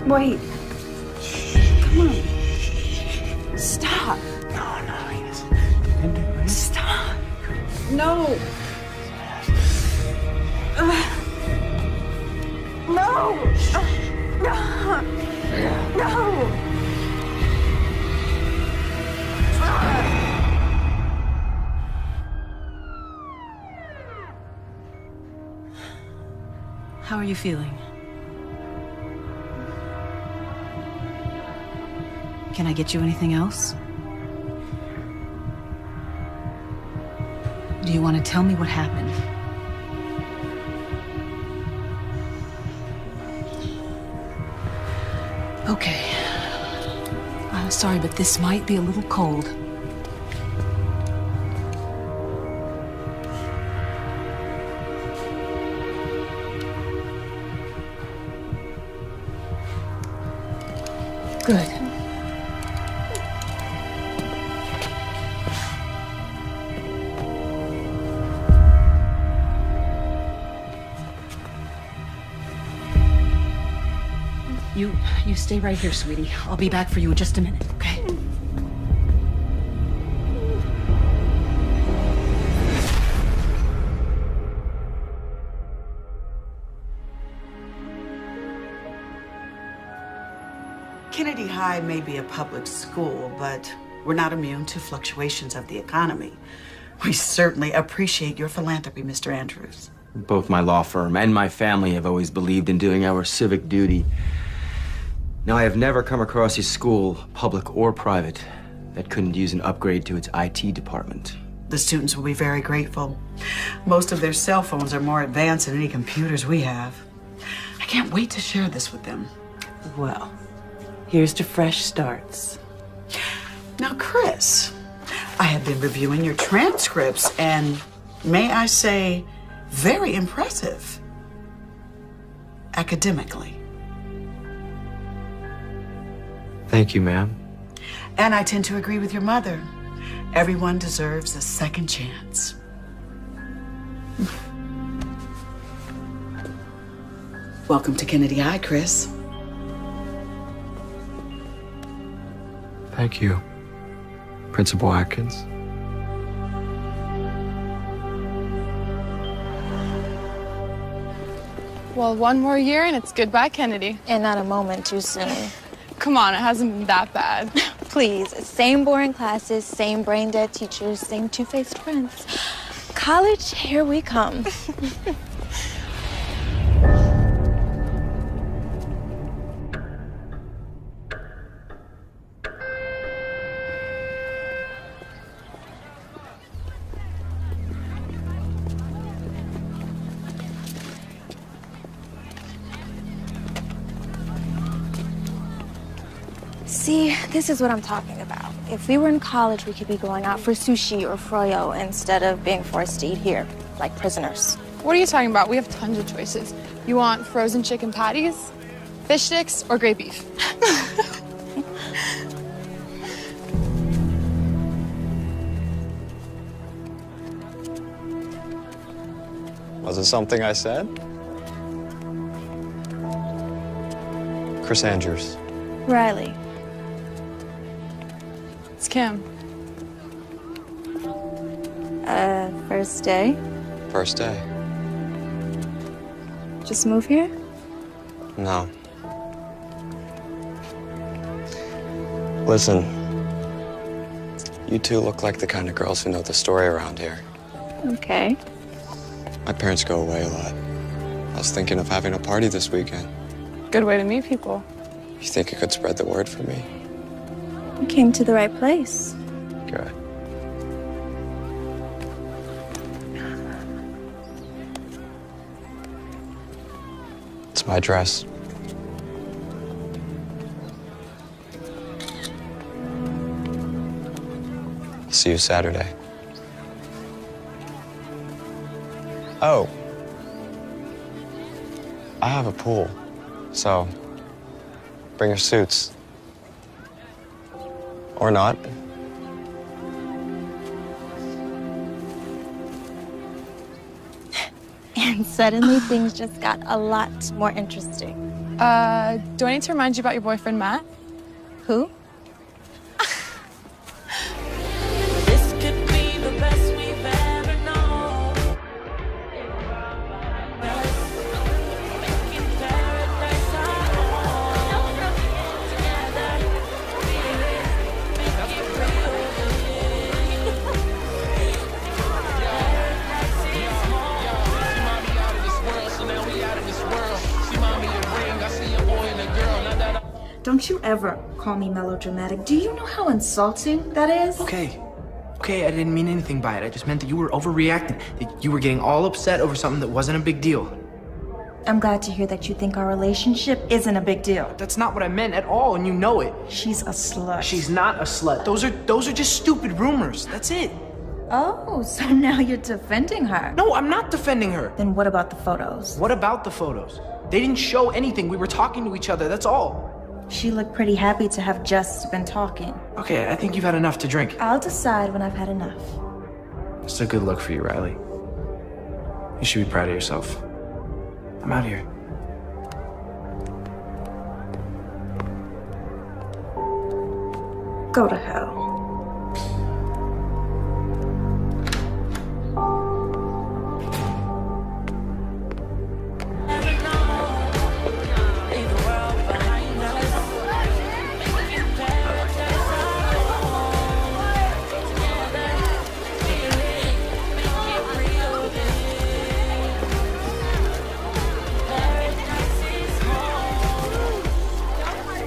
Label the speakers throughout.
Speaker 1: Wait. Come on. Stop.
Speaker 2: No, he isn't.
Speaker 1: Stop. No. No. No.
Speaker 3: How are you feeling? Can I get you anything else? Do you want to tell me what happened? Okay. I'm sorry, but this might be a little cold. Good. You stay right here, sweetie. I'll be back for you in just a minute, okay?
Speaker 4: Kennedy High may be a public school, but we're not immune to fluctuations of the economy. We certainly appreciate your philanthropy, Mr. Andrews.
Speaker 2: Both my law firm and my family have always believed in doing our civic duty. Now, I have never come across a school, public or private, that couldn't use an upgrade to its IT department.
Speaker 4: The students will be very grateful. Most of their cell phones are more advanced than any computers we have. I can't wait to share this with them.
Speaker 1: Well, here's to fresh starts.
Speaker 4: Now, Chris, I have been reviewing your transcripts, and may I say, very impressive. Academically.
Speaker 2: Thank you, ma'am.
Speaker 4: And I tend to agree with your mother. Everyone deserves a second chance. Welcome to Kennedy High, Chris.
Speaker 2: Thank you, Principal Atkins.
Speaker 5: Well, one more year and it's goodbye, Kennedy.
Speaker 6: And not a moment too soon.
Speaker 5: Come on, it hasn't been that bad.
Speaker 6: Please, same boring classes, same brain-dead teachers, same two-faced friends. College, here we come. See, this is what I'm talking about. If we were in college, we could be going out for sushi or froyo instead of being forced to eat here, like prisoners.
Speaker 5: What are you talking about? We have tons of choices. You want frozen chicken patties, fish sticks, or great beef?
Speaker 7: Was it something I said? Chris Andrews.
Speaker 6: Riley.
Speaker 5: It's Kim.
Speaker 6: First day?
Speaker 7: First day.
Speaker 6: Just move here?
Speaker 7: No. Listen, you two look like the kind of girls who know the story around here.
Speaker 6: Okay.
Speaker 7: My parents go away a lot. I was thinking of having a party this weekend.
Speaker 5: Good way to meet people.
Speaker 7: You think you could spread the word for me?
Speaker 6: You came to the right place.
Speaker 7: Good. It's my dress. See you Saturday. Oh. I have a pool, so bring your suits. Or not.
Speaker 6: And suddenly things just got a lot more interesting.
Speaker 5: Do I need to remind you about your boyfriend, Matt?
Speaker 6: Who?
Speaker 8: This could be the best we've ever known. Making paradise our home. Together, make it real.
Speaker 9: Don't you ever call me melodramatic. Do you know how insulting that is?
Speaker 10: Okay, I didn't mean anything by it. I just meant that you were overreacting, that you were getting all upset over something that wasn't a big deal.
Speaker 9: I'm glad to hear that you think our relationship isn't a big deal.
Speaker 10: That's not what I meant at all, and you know it.
Speaker 9: She's a slut.
Speaker 10: She's not a slut. Those are just stupid rumors. That's it.
Speaker 9: Oh, so now you're defending her.
Speaker 10: No, I'm not defending her.
Speaker 9: Then what about the photos?
Speaker 10: What about the photos? They didn't show anything. We were talking to each other, that's all.
Speaker 9: She looked pretty happy to have just been talking.
Speaker 10: Okay, I think you've had enough to drink.
Speaker 9: I'll decide when I've had enough.
Speaker 10: It's a good look for you, Riley. You should be proud of yourself. I'm out here.
Speaker 9: Go to hell.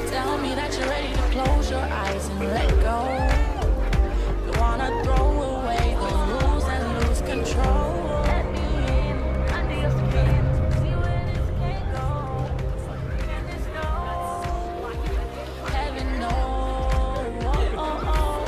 Speaker 8: Tell me that you're ready to close your eyes and let go. You wanna throw away the rules and lose control. Let me in under your skin. See where this can go. Can this go? Heaven knows. Oh, oh, oh.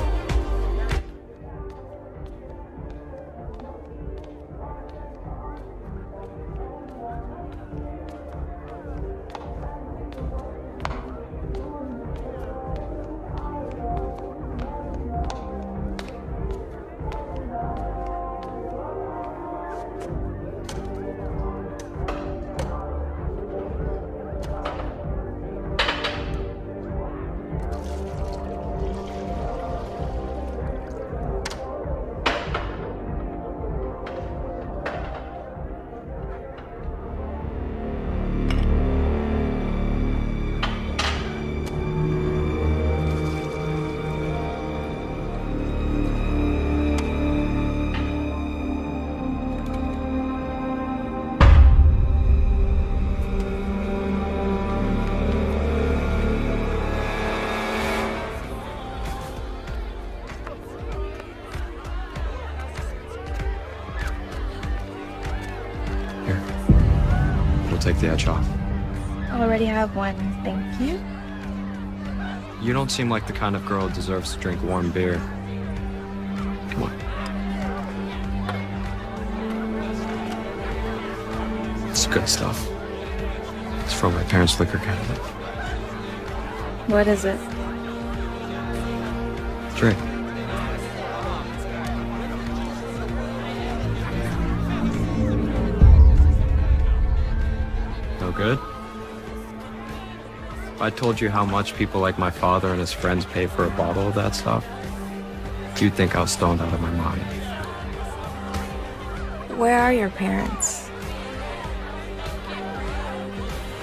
Speaker 7: Take the edge off.
Speaker 6: I already have one, thank you.
Speaker 7: You don't seem like the kind of girl who deserves to drink warm beer. Come on. It's good stuff. It's from my parents' liquor cabinet.
Speaker 6: What is it?
Speaker 7: Drink. No good? If I told you how much people like my father and his friends pay for a bottle of that stuff, you'd think I was stoned out of my mind.
Speaker 6: Where are your parents?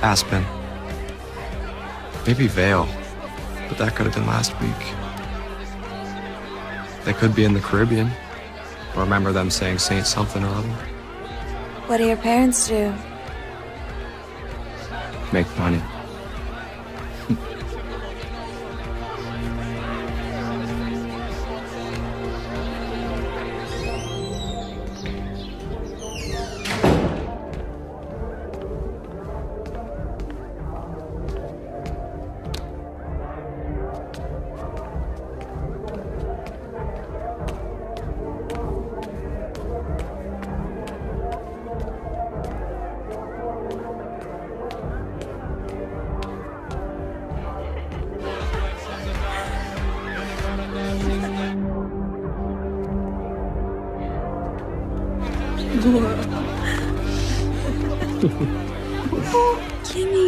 Speaker 7: Aspen. Maybe Vale, but that could have been last week. They could be in the Caribbean. I remember them saying Saint something or other.
Speaker 6: What do your parents do?
Speaker 7: Make money.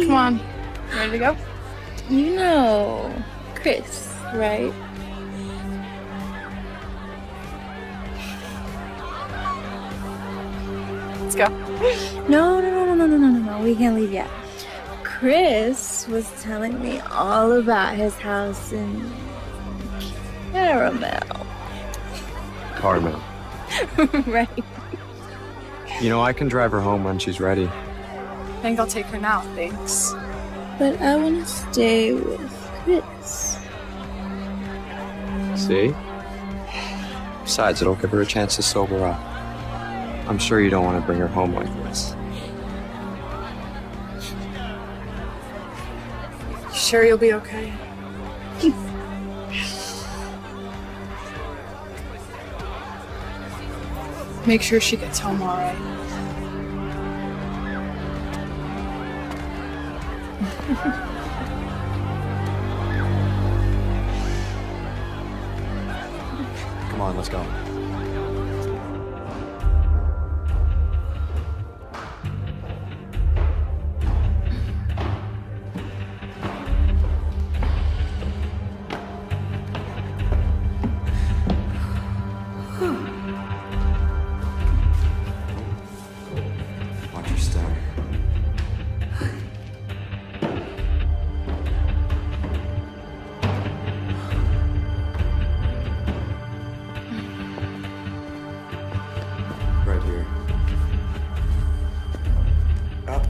Speaker 5: Come on. Ready to go?
Speaker 6: You know Chris, right?
Speaker 5: Let's go.
Speaker 6: No. We can't leave yet. Chris was telling me all about his house in Caramel.
Speaker 7: Carmel.
Speaker 6: Right.
Speaker 7: You know, I can drive her home when she's ready.
Speaker 5: I think I'll take her now, thanks.
Speaker 6: But I want to stay with Chris.
Speaker 7: See? Besides, it'll give her a chance to sober up. I'm sure you don't want to bring her home like this.
Speaker 5: You sure you'll be okay? Make sure she gets home all right.
Speaker 7: Come on, let's go. Watch your step. Right here. Up.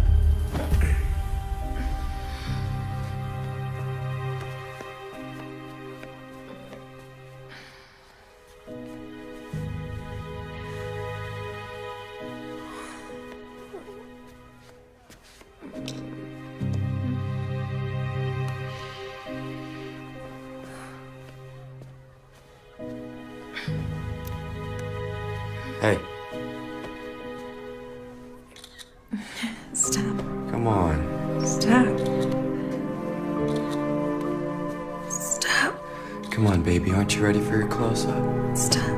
Speaker 7: Hey,
Speaker 6: Stop.
Speaker 7: come on.
Speaker 6: Stop. Stop.
Speaker 7: Come on, baby. Aren't you ready for your close-up?
Speaker 6: Stop.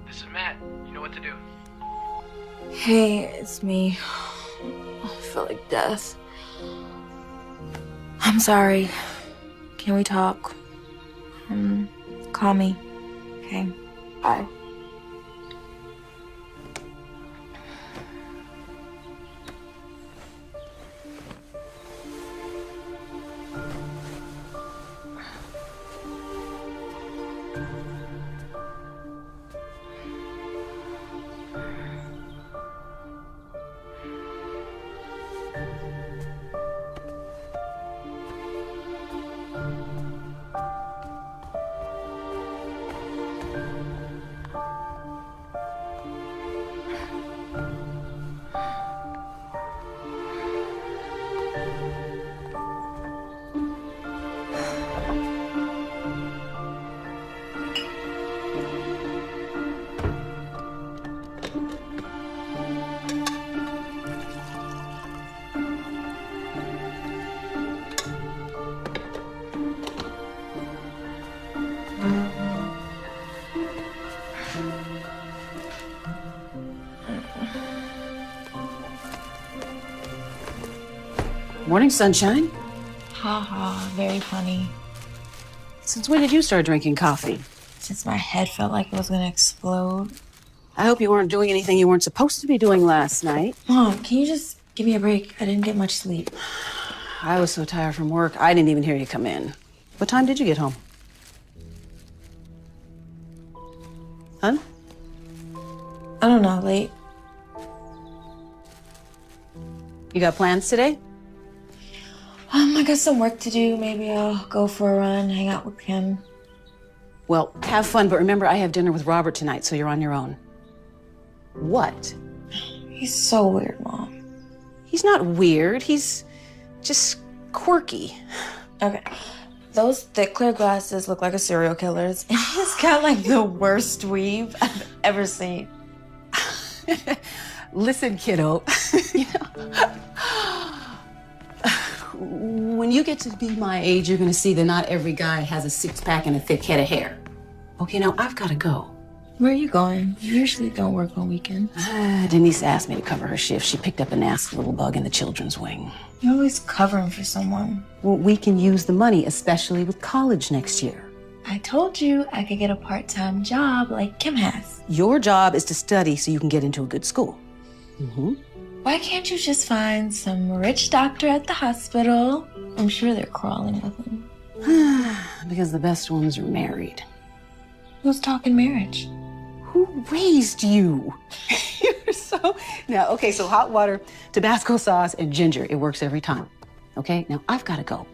Speaker 10: This is Matt. You know what to do.
Speaker 6: Hey, it's me. I feel like death. I'm sorry. Can we talk? Call me. Okay. Bye.
Speaker 1: Morning, sunshine.
Speaker 11: Ha ha, very funny.
Speaker 1: Since when did you start drinking coffee?
Speaker 11: Since my head felt like it was gonna explode.
Speaker 1: I hope you weren't doing anything you weren't supposed to be doing last night.
Speaker 11: Mom, can you just give me a break? I didn't get much sleep.
Speaker 1: I was so tired from work, I didn't even hear you come in. What time did you get home? Hun?
Speaker 11: I don't know, late.
Speaker 1: You got plans today?
Speaker 11: I got some work to do. Maybe I'll go for a run, hang out with Kim.
Speaker 1: Well, have fun, but remember I have dinner with Robert tonight, so you're on your own. What?
Speaker 11: He's so weird, Mom.
Speaker 1: He's not weird. He's just quirky.
Speaker 11: Okay. Those thick clear glasses look like a serial killer's, and he's got like the worst weave I've ever seen.
Speaker 1: Listen, kiddo, you know, when you get to be my age, you're gonna see that not every guy has a six-pack and a thick head of hair. Okay, now I've gotta go.
Speaker 11: Where are you going? You usually don't work on weekends.
Speaker 1: Denise asked me to cover her shift. She picked up a nasty little bug in the children's wing.
Speaker 11: You're always covering for someone.
Speaker 1: Well, we can use the money, especially with college next year.
Speaker 11: I told you I could get a part-time job like Kim has.
Speaker 1: Your job is to study so you can get into a good school. Mm-hmm.
Speaker 11: Why can't you just find some rich doctor at the hospital? I'm sure they're crawling with him.
Speaker 1: Because the best ones are married.
Speaker 11: Who's talking marriage?
Speaker 1: Who raised you? You're so... Now, okay, so hot water, Tabasco sauce, and ginger. It works every time. Okay? Now, I've got to go.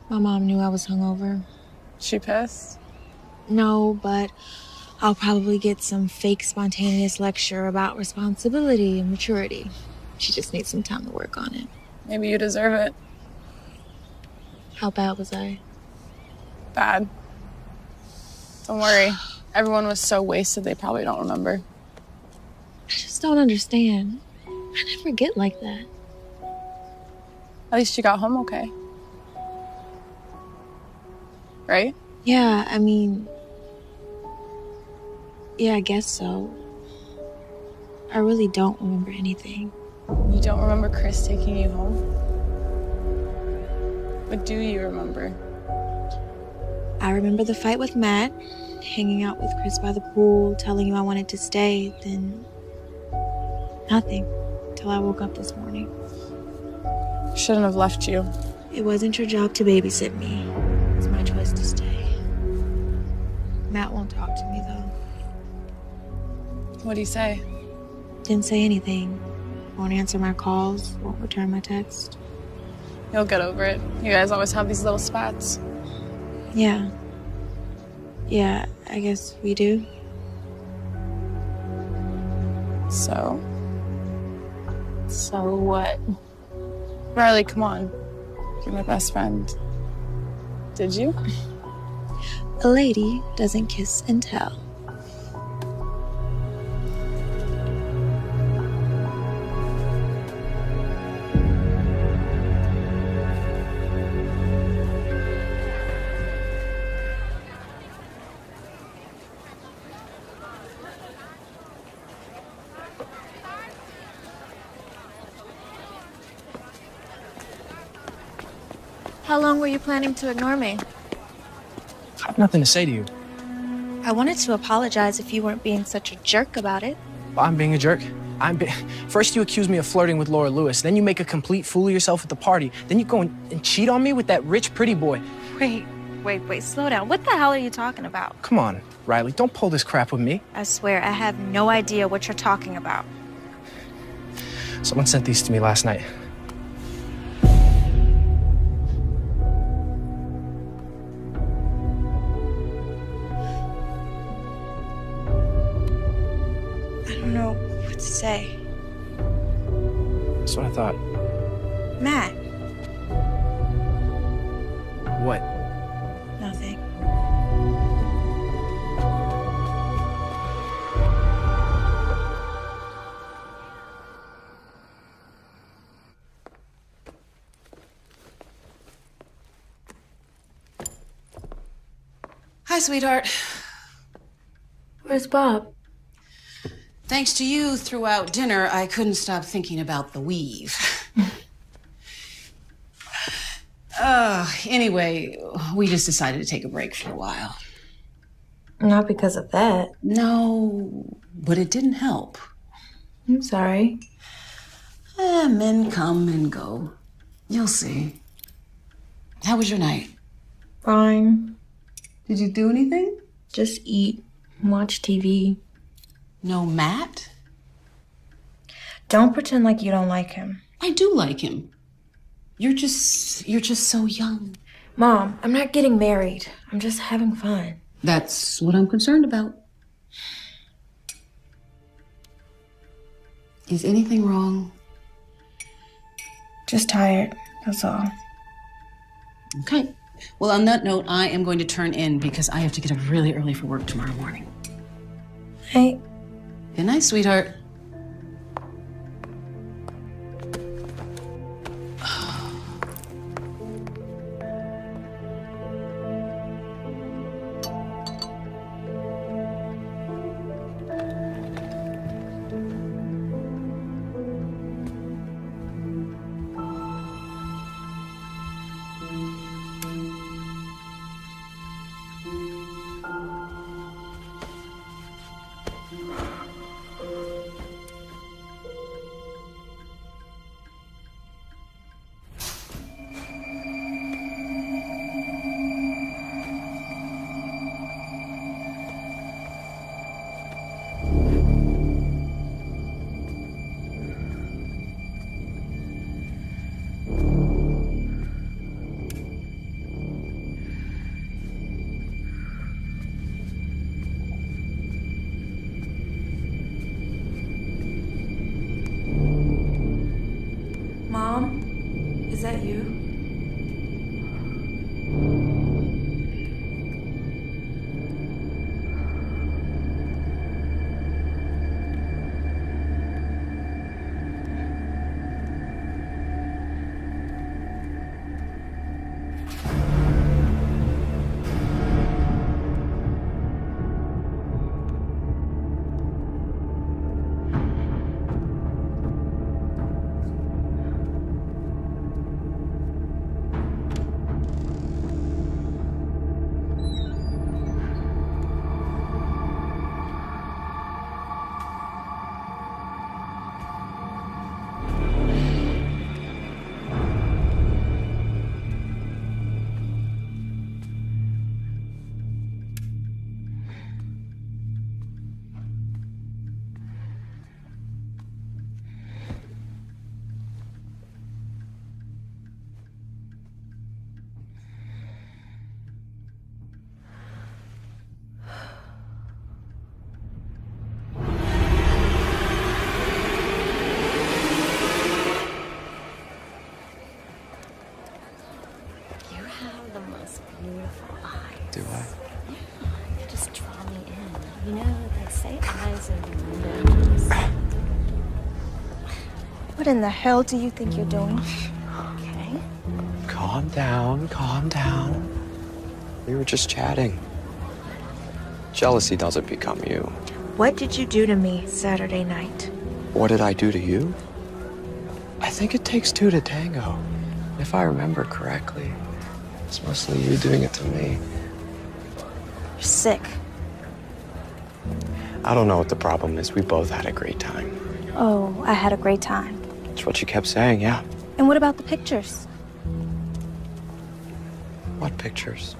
Speaker 11: My mom knew I was hungover.
Speaker 5: She pissed?
Speaker 11: No, but I'll probably get some fake spontaneous lecture about responsibility and maturity. She just needs some time to work on it.
Speaker 5: Maybe you deserve it.
Speaker 11: How bad was I?
Speaker 5: Bad. Don't worry. Everyone was so wasted they probably don't remember.
Speaker 11: I just don't understand. I never get like that.
Speaker 5: At least you got home okay. Right?
Speaker 11: Yeah, I mean... Yeah, I guess so. I really don't remember anything.
Speaker 5: You don't remember Chris taking you home? What do you remember?
Speaker 11: I remember the fight with Matt, hanging out with Chris by the pool, telling him I wanted to stay, then... nothing. Till I woke up this morning.
Speaker 5: Shouldn't have left you.
Speaker 11: It wasn't your job to babysit me. It's my choice to stay. Matt won't talk to me, though.
Speaker 5: What'd he say?
Speaker 11: Didn't say anything. Won't answer my calls, won't return my text.
Speaker 5: You'll get over it. You guys always have these little spats.
Speaker 11: Yeah. Yeah, I guess we do.
Speaker 5: So what? Riley, come on. You're my best friend. Did you?
Speaker 11: A lady doesn't kiss and tell.
Speaker 6: How long were you planning to ignore me?
Speaker 10: I have nothing to say to you.
Speaker 6: I wanted to apologize if you weren't being such a jerk about it.
Speaker 10: I'm being a jerk. First you accuse me of flirting with Laura Lewis, then you make a complete fool of yourself at the party, then you go and cheat on me with that rich, pretty boy.
Speaker 6: Wait, slow down. What the hell are you talking about?
Speaker 10: Come on, Riley, don't pull this crap with me.
Speaker 6: I swear, I have no idea what you're talking about.
Speaker 10: Someone sent these to me last night.
Speaker 6: I don't know what to say.
Speaker 10: That's what I thought.
Speaker 6: Matt.
Speaker 10: What?
Speaker 6: Nothing.
Speaker 1: Hi, sweetheart.
Speaker 6: Where's Bob?
Speaker 1: Thanks to you throughout dinner, I couldn't stop thinking about the weave. Anyway, we just decided to take a break for a while.
Speaker 6: Not because of that.
Speaker 1: No, but it didn't help.
Speaker 6: I'm sorry.
Speaker 1: Men come and go. You'll see. How was your night?
Speaker 6: Fine.
Speaker 1: Did you do anything?
Speaker 6: Just eat, watch TV.
Speaker 1: No Matt?
Speaker 6: Don't pretend like you don't like him.
Speaker 1: I do like him. You're just so young.
Speaker 6: Mom, I'm not getting married. I'm just having fun.
Speaker 1: That's what I'm concerned about. Is anything wrong?
Speaker 6: Just tired, that's all.
Speaker 1: Okay. Well, on that note, I am going to turn in because I have to get up really early for work tomorrow morning.
Speaker 6: Hey.
Speaker 1: Good night, sweetheart.
Speaker 6: Mom, is that you?
Speaker 7: Do I?
Speaker 12: You just draw me in. You know, they say eyes are windows.
Speaker 6: What in the hell do you think you're doing?
Speaker 12: Okay.
Speaker 7: Calm down, calm down. We were just chatting. Jealousy doesn't become you.
Speaker 6: What did you do to me Saturday night?
Speaker 7: What did I do to you? I think it takes two to tango. If I remember correctly, it's mostly you doing it to me.
Speaker 6: You're sick.
Speaker 7: I don't know what the problem is. We both had a great time.
Speaker 6: Oh, I had a great time.
Speaker 7: That's what you kept saying, yeah.
Speaker 6: And what about the pictures?
Speaker 7: What pictures?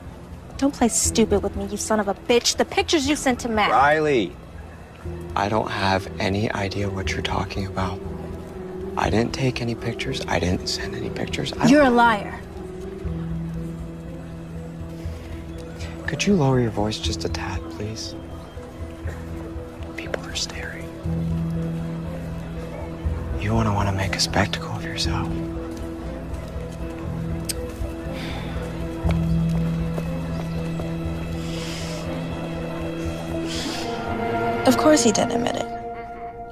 Speaker 6: Don't play stupid with me, you son of a bitch. The pictures you sent to Matt.
Speaker 7: Riley, I don't have any idea what you're talking about. I didn't take any pictures. I didn't send any pictures.
Speaker 6: You're a liar.
Speaker 7: Could you lower your voice just a tad, please? People are staring. You want to make a spectacle of yourself.
Speaker 11: Of course he didn't admit it.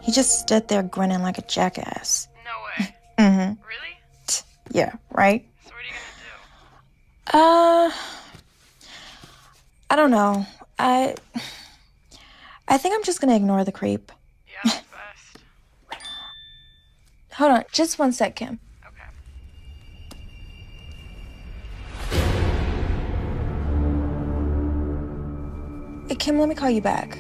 Speaker 11: He just stood there grinning like a jackass.
Speaker 5: No way.
Speaker 11: Mm-hmm.
Speaker 5: Really?
Speaker 11: Yeah, right?
Speaker 5: So what are you gonna
Speaker 11: I don't know. I think I'm just gonna ignore the creep.
Speaker 5: do? Yeah, that's best.
Speaker 11: Hold on, just 1 sec, Kim. Hey, Kim, let me call you back.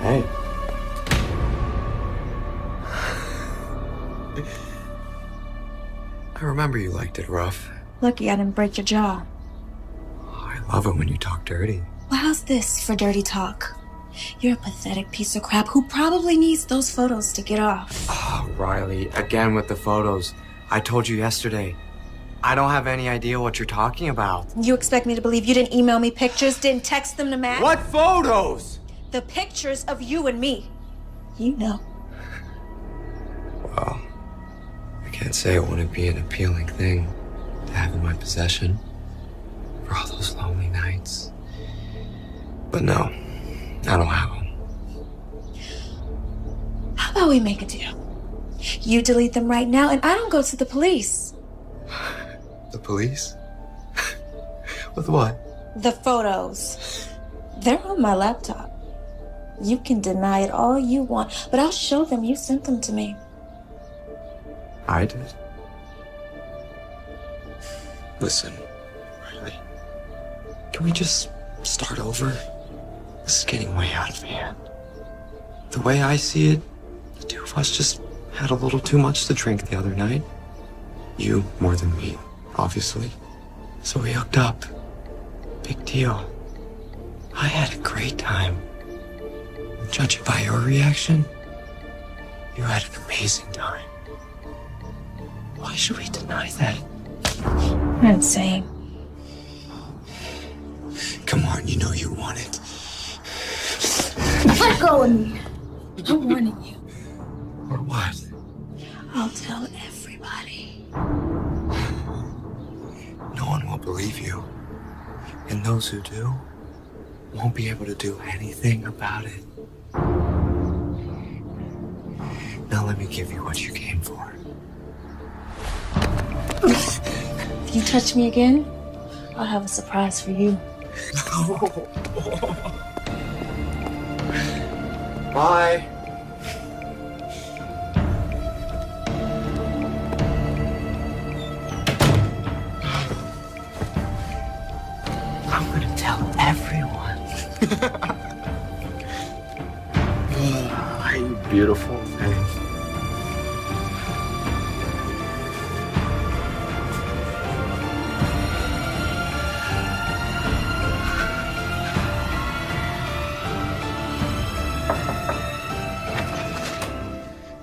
Speaker 7: Hey. I remember you liked it rough.
Speaker 11: Lucky I didn't break your jaw.
Speaker 7: I love it when you talk dirty.
Speaker 11: Well, how's this for dirty talk? You're a pathetic piece of crap who probably needs those photos to get off.
Speaker 7: Oh, Riley, again with the photos. I told you yesterday. I don't have any idea what you're talking about.
Speaker 11: You expect me to believe you didn't email me pictures, didn't text them to Matt?
Speaker 7: What photos?
Speaker 11: The pictures of you and me. You know.
Speaker 7: Well, I can't say it wouldn't be an appealing thing to have in my possession for all those lonely nights. But no, I don't have them.
Speaker 11: How about we make a deal? You delete them right now and I don't go to the police.
Speaker 7: The police? With what?
Speaker 11: The photos. They're on my laptop. You can deny it all you want, but I'll show them you sent them to me.
Speaker 7: I did. Listen, Riley, can we just start over? This is getting way out of hand. The way I see it, the two of us just had a little too much to drink the other night. You more than me, obviously. So we hooked up. Big deal. I had a great time. Judging by your reaction, you had an amazing time. Why should we deny that?
Speaker 11: You're insane.
Speaker 7: Come on, you know you want it.
Speaker 11: Let go of me. I'm warning you.
Speaker 7: Or what?
Speaker 11: I'll tell everybody.
Speaker 7: No one will believe you. And those who do won't be able to do anything about it. Now let me give you what you came for.
Speaker 11: If you touch me again, I'll have a surprise for you.
Speaker 7: Bye. I'm gonna tell everyone. You beautiful thing.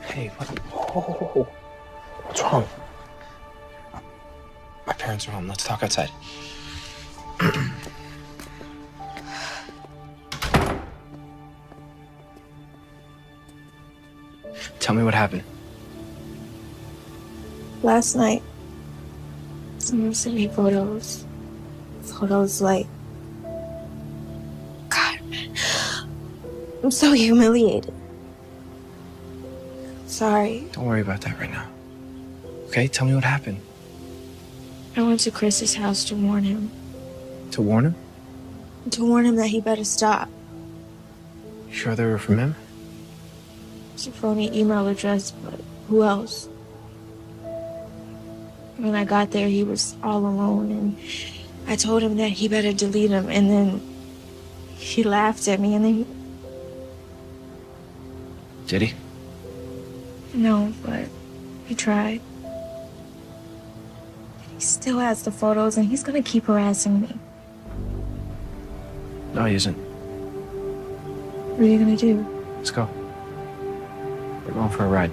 Speaker 10: Hey, what? Oh, what's wrong? talk outside. Tell me what happened.
Speaker 11: Last night, someone sent me photos. Photos like... God, I'm so humiliated. Sorry.
Speaker 10: Don't worry about that right now. Okay, tell me what happened.
Speaker 11: I went to Chris's house to warn him.
Speaker 10: To warn him?
Speaker 11: To warn him that he better stop.
Speaker 10: You sure they were from him?
Speaker 11: It's a phony email address, but who else? When I got there, he was all alone, and I told him that he better delete them, and then he laughed at me, and then...
Speaker 10: Did he?
Speaker 11: No, but he tried. He still has the photos, and he's gonna keep harassing me.
Speaker 10: No, he isn't.
Speaker 11: What are you gonna do?
Speaker 10: Let's go. We're going for a ride.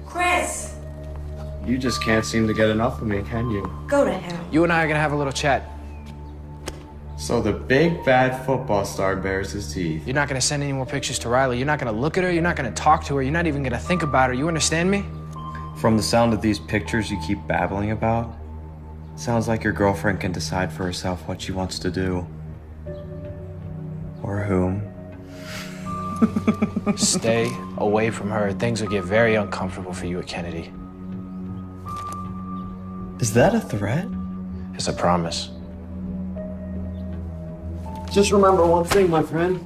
Speaker 9: Chris!
Speaker 7: You just can't seem to get enough of me, can you?
Speaker 9: Go to hell.
Speaker 10: You and I are gonna have a little chat.
Speaker 7: So the big bad football star bares his teeth.
Speaker 10: You're not gonna send any more pictures to Riley. You're not gonna look at her. You're not gonna talk to her. You're not even gonna think about her. You understand me?
Speaker 7: From the sound of these pictures you keep babbling about, sounds like your girlfriend can decide for herself what she wants to do. Or whom.
Speaker 10: Stay away from her. Things will get very uncomfortable for you at Kennedy.
Speaker 7: Is that a threat?
Speaker 10: It's a promise.
Speaker 7: Just remember one thing, my friend.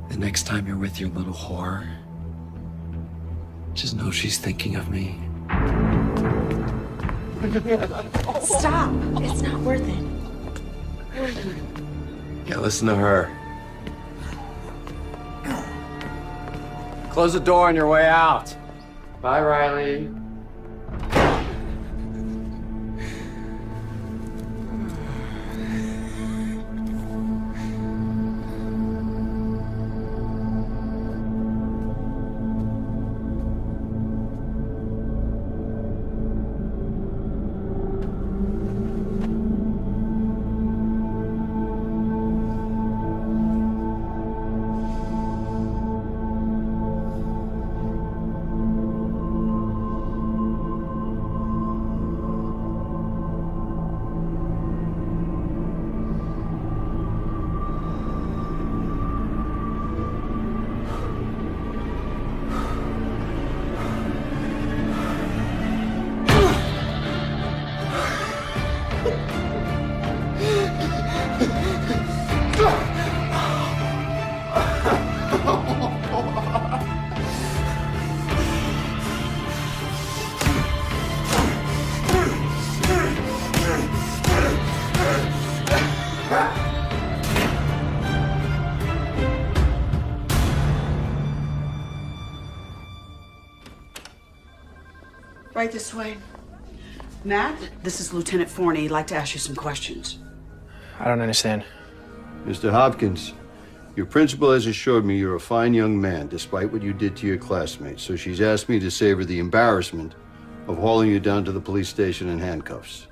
Speaker 7: The next time you're with your little whore, just know she's thinking of me.
Speaker 9: Stop. It's not worth it.
Speaker 7: Yeah, listen to her. Close the door on your way out. Bye, Riley.
Speaker 4: Right this way. Matt, this is Lieutenant Forney. He'd like to ask you some questions.
Speaker 10: I don't understand.
Speaker 13: Mr. Hopkins, your principal has assured me you're a fine young man, despite what you did to your classmates. So she's asked me to save her the embarrassment of hauling you down to the police station in handcuffs.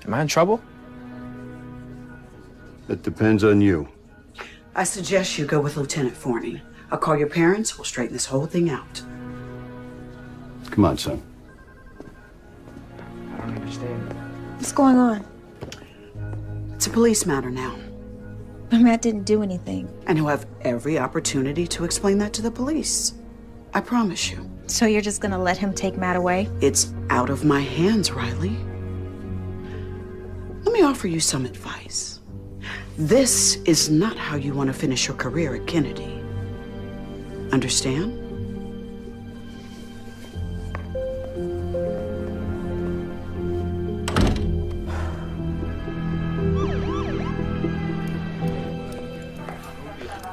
Speaker 10: Am I in trouble?
Speaker 13: That depends on you.
Speaker 4: I suggest you go with Lieutenant Forney. I'll call your parents. We'll straighten this whole thing out.
Speaker 13: Come on, son.
Speaker 10: I don't understand.
Speaker 11: What's going on?
Speaker 4: It's a police matter now.
Speaker 11: But Matt didn't do anything.
Speaker 4: And he'll have every opportunity to explain that to the police. I promise you.
Speaker 6: So you're just gonna let him take Matt away?
Speaker 4: It's out of my hands, Riley. Let me offer you some advice. This is not how you want to finish your career at Kennedy. Understand?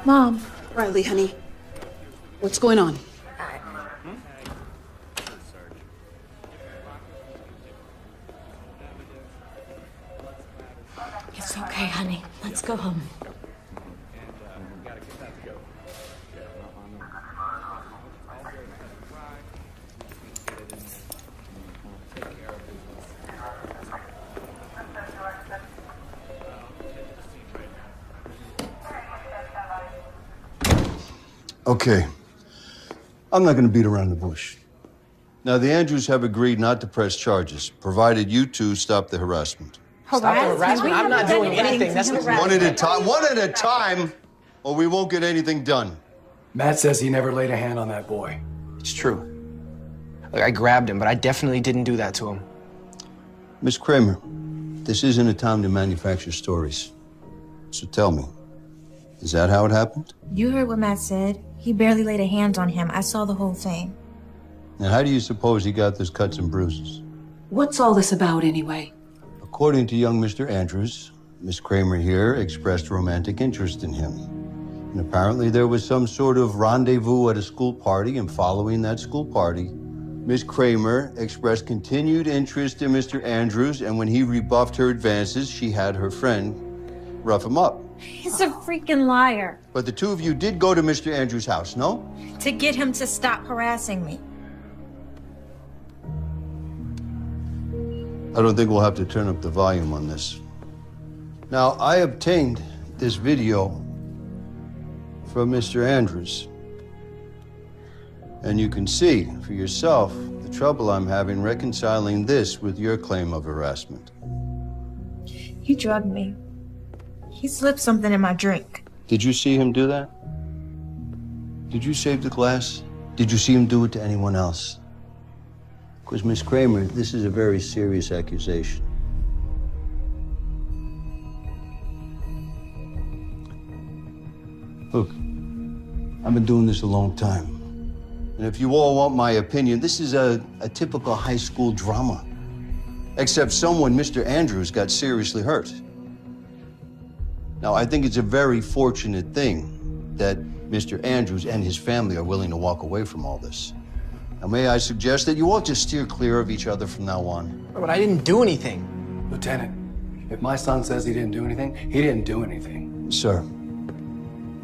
Speaker 11: Mom.
Speaker 1: Riley, honey. What's going on?
Speaker 12: It's okay, honey. Let's go home.
Speaker 13: Okay. I'm not going to beat around the bush. Now, the Andrews have agreed not to press charges, provided you two stop the harassment.
Speaker 10: Stop the harassment? I'm not doing anything. That's
Speaker 13: One at a time. One at a time, or we won't get anything done.
Speaker 14: Matt says he never laid a hand on that boy.
Speaker 10: It's true. Look, I grabbed him, but I definitely didn't do that to him.
Speaker 13: Miss Kramer, this isn't a time to manufacture stories. So tell me, is that how it happened?
Speaker 9: You heard what Matt said. He barely laid a hand on him. I saw the whole thing.
Speaker 13: And how do you suppose he got those cuts and bruises?
Speaker 1: What's all this about anyway?
Speaker 13: According to young Mr. Andrews, Miss Kramer here expressed romantic interest in him. And apparently there was some sort of rendezvous at a school party, and following that school party, Miss Kramer expressed continued interest in Mr. Andrews, and when he rebuffed her advances, she had her friend rough him up.
Speaker 9: He's a freaking liar.
Speaker 13: But the two of you did go to Mr. Andrews' house, no?
Speaker 9: To get him to stop harassing me.
Speaker 13: I don't think we'll have to turn up the volume on this. Now, I obtained this video from Mr. Andrews. And you can see for yourself the trouble I'm having reconciling this with your claim of harassment.
Speaker 9: He drugged me. He slipped something in my drink.
Speaker 13: Did you see him do that? Did you save the glass? Did you see him do it to anyone else? Because, Miss Kramer, this is a very serious accusation. Look, I've been doing this a long time. And if you all want my opinion, this is a typical high school drama. Except someone, Mr. Andrews, got seriously hurt. Now, I think it's a very fortunate thing that Mr. Andrews and his family are willing to walk away from all this. Now, may I suggest that you all just steer clear of each other from now on?
Speaker 10: But I didn't do anything.
Speaker 14: Lieutenant, if my son says he didn't do anything, he didn't do anything.
Speaker 13: Sir,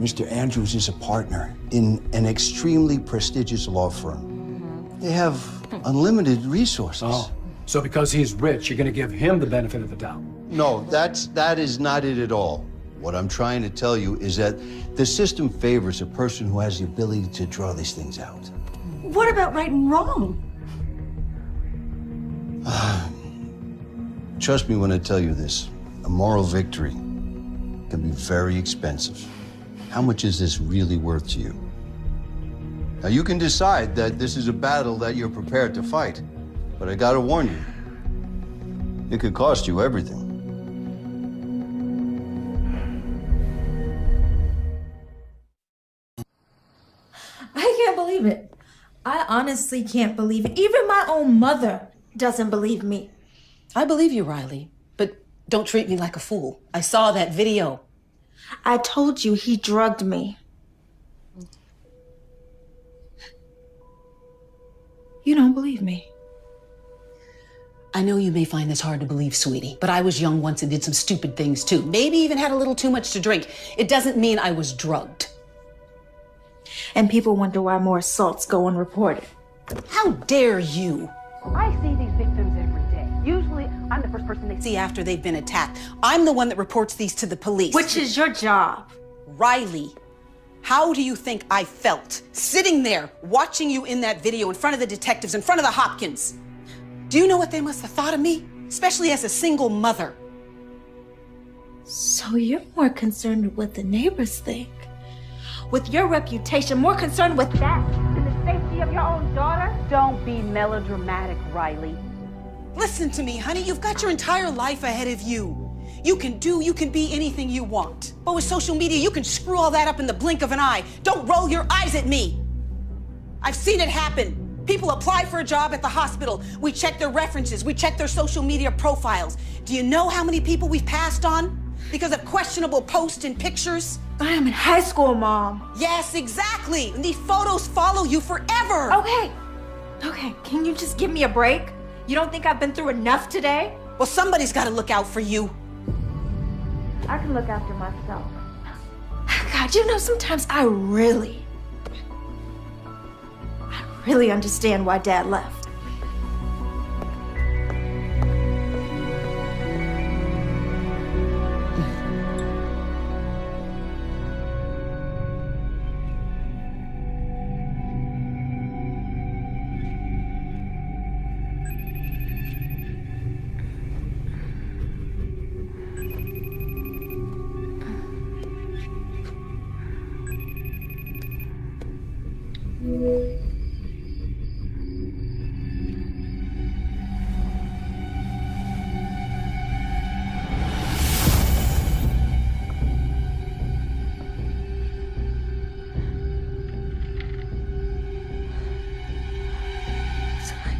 Speaker 13: Mr. Andrews is a partner in an extremely prestigious law firm. They have unlimited resources.
Speaker 14: Oh, so because he's rich, you're going to give him the benefit of the doubt?
Speaker 13: No, that is not it at all. What I'm trying to tell you is that the system favors a person who has the ability to draw these things out.
Speaker 1: What about right and wrong?
Speaker 13: Trust me when I tell you this. A moral victory can be very expensive. How much is this really worth to you? Now, you can decide that this is a battle that you're prepared to fight, but I gotta warn you, it could cost you everything.
Speaker 9: I can't believe it. I honestly can't believe it. Even my own mother doesn't believe me.
Speaker 1: I believe you, Riley, but don't treat me like a fool. I saw that video.
Speaker 9: I told you he drugged me. You don't believe me.
Speaker 1: I know you may find this hard to believe, sweetie, but I was young once and did some stupid things too. Maybe even had a little too much to drink. It doesn't mean I was drugged.
Speaker 9: And people wonder why more assaults go unreported.
Speaker 1: How dare you?
Speaker 15: I see these victims every day. Usually, I'm the first person they see
Speaker 1: After they've been attacked. I'm the one that reports these to the police.
Speaker 9: Which is your job.
Speaker 1: Riley, how do you think I felt sitting there watching you in that video in front of the detectives, in front of the Hopkins? Do you know what they must have thought of me? Especially as a single mother.
Speaker 9: So you're more concerned with what the neighbors think. With your reputation, more concerned with that than the safety of your own daughter?
Speaker 15: Don't be melodramatic, Riley.
Speaker 1: Listen to me, honey. You've got your entire life ahead of you. You can be anything you want. But with social media, you can screw all that up in the blink of an eye. Don't roll your eyes at me. I've seen it happen. People apply for a job at the hospital. We check their references. We check their social media profiles. Do you know how many people we've passed on because of questionable posts and pictures?
Speaker 9: I am in high school, Mom.
Speaker 1: Yes, exactly. And these photos follow you forever.
Speaker 9: Okay, can you just give me a break? You don't think I've been through enough today?
Speaker 1: Well, somebody's got to look out for you.
Speaker 9: I can look after myself. God, you know, sometimes I really understand why Dad left.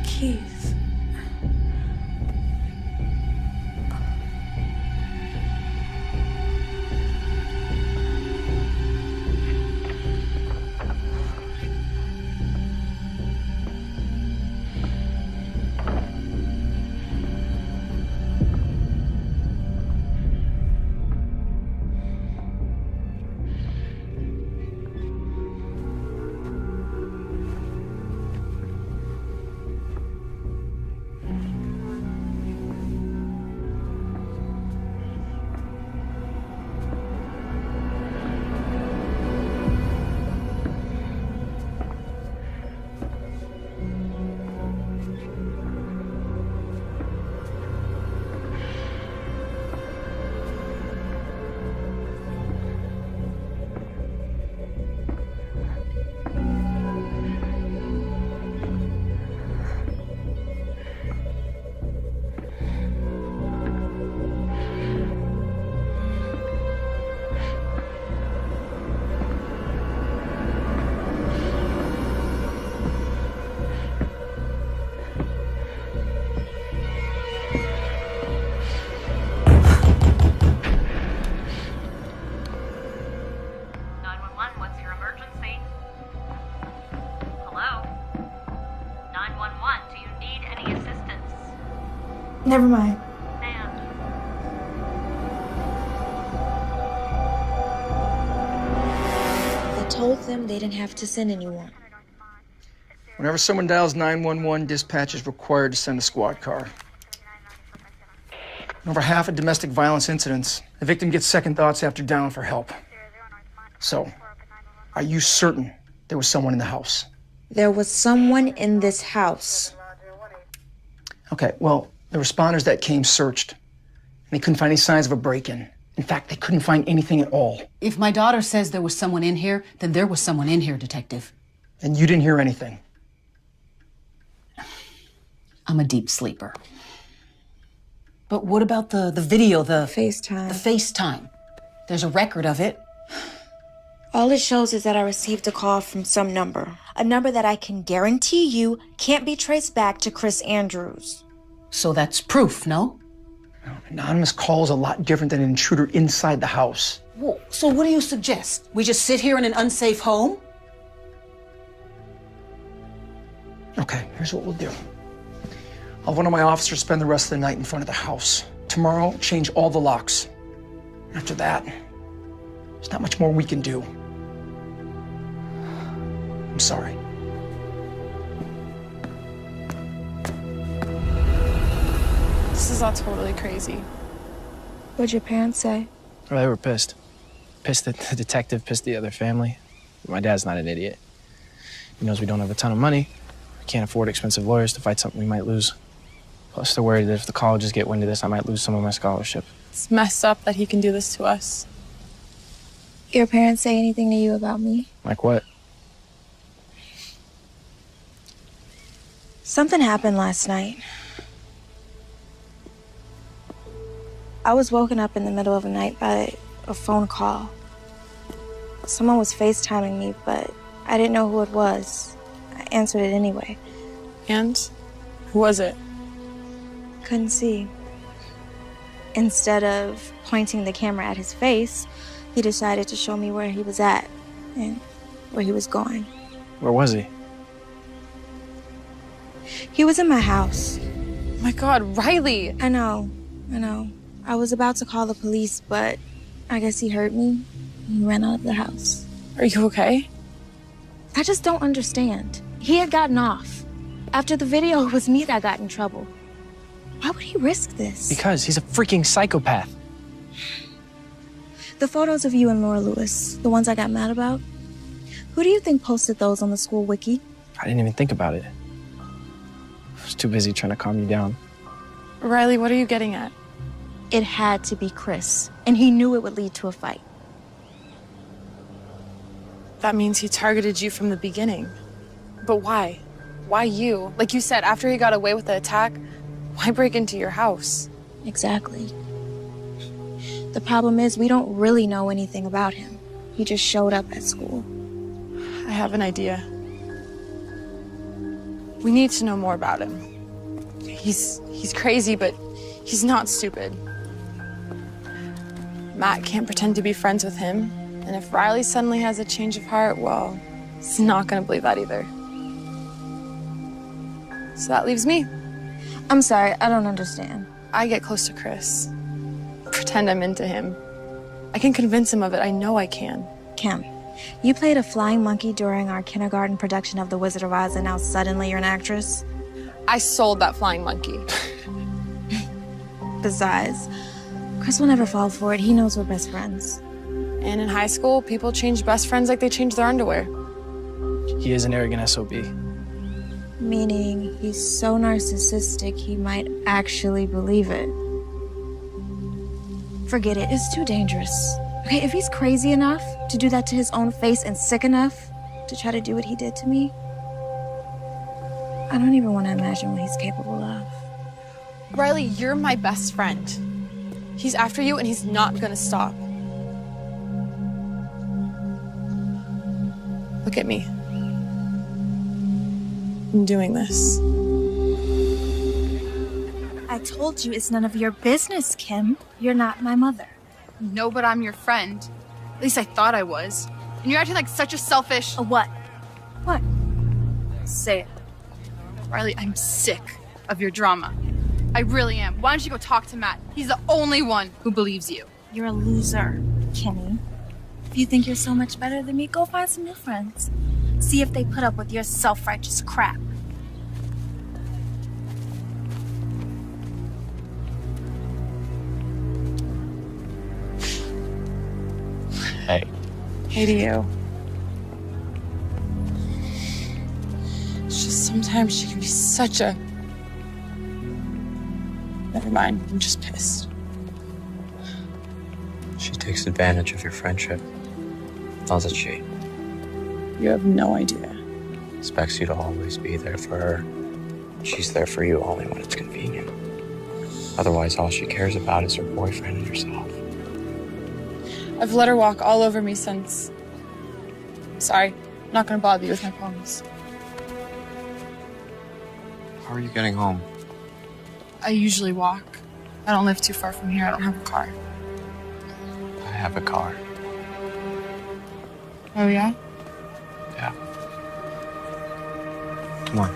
Speaker 9: Keys. Never mind.
Speaker 11: I told them they didn't have to send anyone.
Speaker 10: Whenever someone dials 911, dispatch is required to send a squad car. In over half of domestic violence incidents, the victim gets second thoughts after dialing for help. So, are you certain there was someone in the house?
Speaker 11: There was someone in this house.
Speaker 10: Okay, well, the responders that came searched, and they couldn't find any signs of a break-in. In fact, they couldn't find anything at all.
Speaker 1: If my daughter says there was someone in here, then there was someone in here, Detective.
Speaker 10: And you didn't hear anything?
Speaker 1: I'm a deep sleeper. But what about the video, the
Speaker 11: FaceTime?
Speaker 1: The FaceTime. There's a record of it.
Speaker 11: All it shows is that I received a call from some number. A number that I can guarantee you can't be traced back to Chris Andrews.
Speaker 1: So that's proof, no?
Speaker 10: Anonymous call is a lot different than an intruder inside the house.
Speaker 1: Well, so what do you suggest? We just sit here in an unsafe home?
Speaker 10: Okay, here's what we'll do. I'll have one of my officers spend the rest of the night in front of the house. Tomorrow, change all the locks. After that, there's not much more we can do. I'm sorry.
Speaker 5: This is all totally crazy.
Speaker 11: What'd your parents say?
Speaker 10: Well, they were pissed. Pissed at the detective, pissed at the other family. My dad's not an idiot. He knows we don't have a ton of money. We can't afford expensive lawyers to fight something we might lose. Plus, they're worried that if the colleges get wind of this, I might lose some of my scholarship.
Speaker 5: It's messed up that he can do this to us.
Speaker 11: Your parents say anything to you about me?
Speaker 10: Like what?
Speaker 11: Something happened last night. I was woken up in the middle of the night by a phone call. Someone was FaceTiming me, but I didn't know who it was. I answered it anyway.
Speaker 5: And? Who was it?
Speaker 11: Couldn't see. Instead of pointing the camera at his face, he decided to show me where he was at and where he was going.
Speaker 10: Where was he?
Speaker 11: He was in my house.
Speaker 5: Oh my God, Riley!
Speaker 11: I know. I was about to call the police, but I guess he heard me and he ran out of the house.
Speaker 5: Are you okay?
Speaker 11: I just don't understand. He had gotten off. After the video, it was me that got in trouble. Why would he risk this?
Speaker 10: Because he's a freaking psychopath.
Speaker 11: The photos of you and Laura Lewis, the ones I got mad about, who do you think posted those on the school wiki?
Speaker 10: I didn't even think about it. I was too busy trying to calm you down.
Speaker 5: Riley, what are you getting at?
Speaker 11: It had to be Chris, and he knew it would lead to a fight.
Speaker 5: That means he targeted you from the beginning. But why? Why you? Like you said, after he got away with the attack, why break into your house?
Speaker 11: Exactly. The problem is we don't really know anything about him. He just showed up at school.
Speaker 5: I have an idea. We need to know more about him. He's crazy, but he's not stupid. Matt can't pretend to be friends with him, and if Riley suddenly has a change of heart, well, he's not gonna believe that either. So that leaves me.
Speaker 11: I'm sorry, I don't understand.
Speaker 5: I get close to Chris. Pretend I'm into him. I can convince him of it. I know I can.
Speaker 11: Kim, you played a flying monkey during our kindergarten production of The Wizard of Oz, and now suddenly you're an actress?
Speaker 5: I sold that flying monkey.
Speaker 11: Besides, Chris will never fall for it. He knows we're best friends.
Speaker 5: And in high school, people change best friends like they change their underwear.
Speaker 10: He is an arrogant SOB.
Speaker 11: Meaning he's so narcissistic he might actually believe it. Forget it, it's too dangerous. Okay, if he's crazy enough to do that to his own face and sick enough to try to do what he did to me, I don't even want to imagine what he's capable of.
Speaker 5: Riley, you're my best friend. He's after you and he's not gonna stop. Look at me. I'm doing this.
Speaker 9: I told you it's none of your business, Kim. You're not my mother.
Speaker 16: No, but I'm your friend. At least I thought I was. And you're acting like such a selfish...
Speaker 9: A what? What?
Speaker 16: Say it. Riley, I'm sick of your drama. I really am. Why don't you go talk to Matt? He's the only one who believes you.
Speaker 9: You're a loser, Kimmy. If you think you're so much better than me, go find some new friends. See if they put up with your self-righteous crap.
Speaker 7: Hey.
Speaker 5: Hey to you. It's just sometimes she can be such a... Never mind, I'm just pissed.
Speaker 7: She takes advantage of your friendship, doesn't she?
Speaker 5: You have no idea.
Speaker 7: Expects you to always be there for her. She's there for you only when it's convenient. Otherwise, all she cares about is her boyfriend and herself.
Speaker 5: I've let her walk all over me since... Sorry, I'm not gonna bother you with my poems.
Speaker 7: How are you getting home?
Speaker 5: I usually walk. I don't live too far from here. I don't have a car.
Speaker 7: I have a car.
Speaker 5: Oh, yeah?
Speaker 7: Yeah. Come on.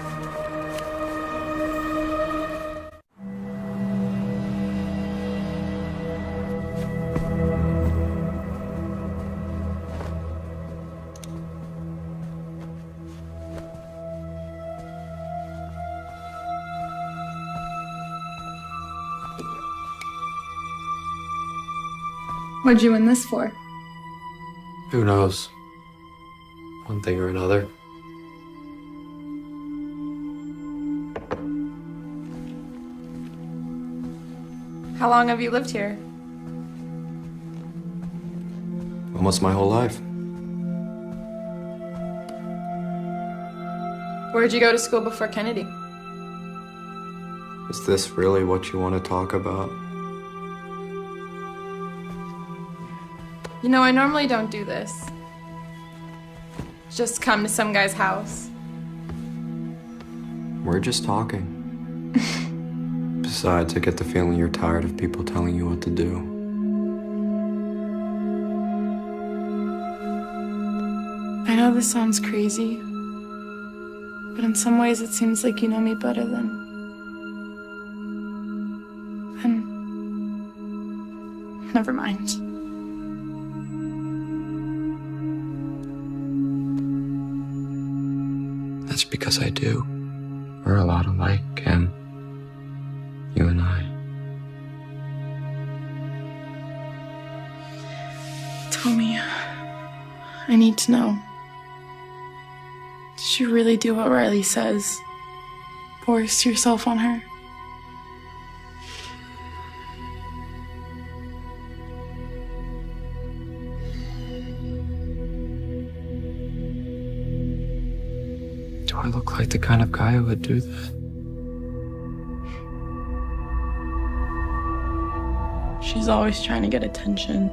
Speaker 5: What'd you win this for?
Speaker 7: Who knows? One thing or another.
Speaker 5: How long have you lived here?
Speaker 7: Almost my whole life.
Speaker 5: Where'd you go to school before Kennedy?
Speaker 7: Is this really what you want to talk about?
Speaker 5: You know, I normally don't do this. Just come to some guy's house.
Speaker 7: We're just talking. Besides, I get the feeling you're tired of people telling you what to do.
Speaker 5: I know this sounds crazy, but in some ways it seems like you know me better than... Never mind.
Speaker 7: That's because I do. We're a lot alike, Kim. You and I.
Speaker 5: Tell me. I need to know. Did you really do what Riley says? Force yourself on her?
Speaker 7: Do I look like the kind of guy who would do that?
Speaker 5: She's always trying to get attention.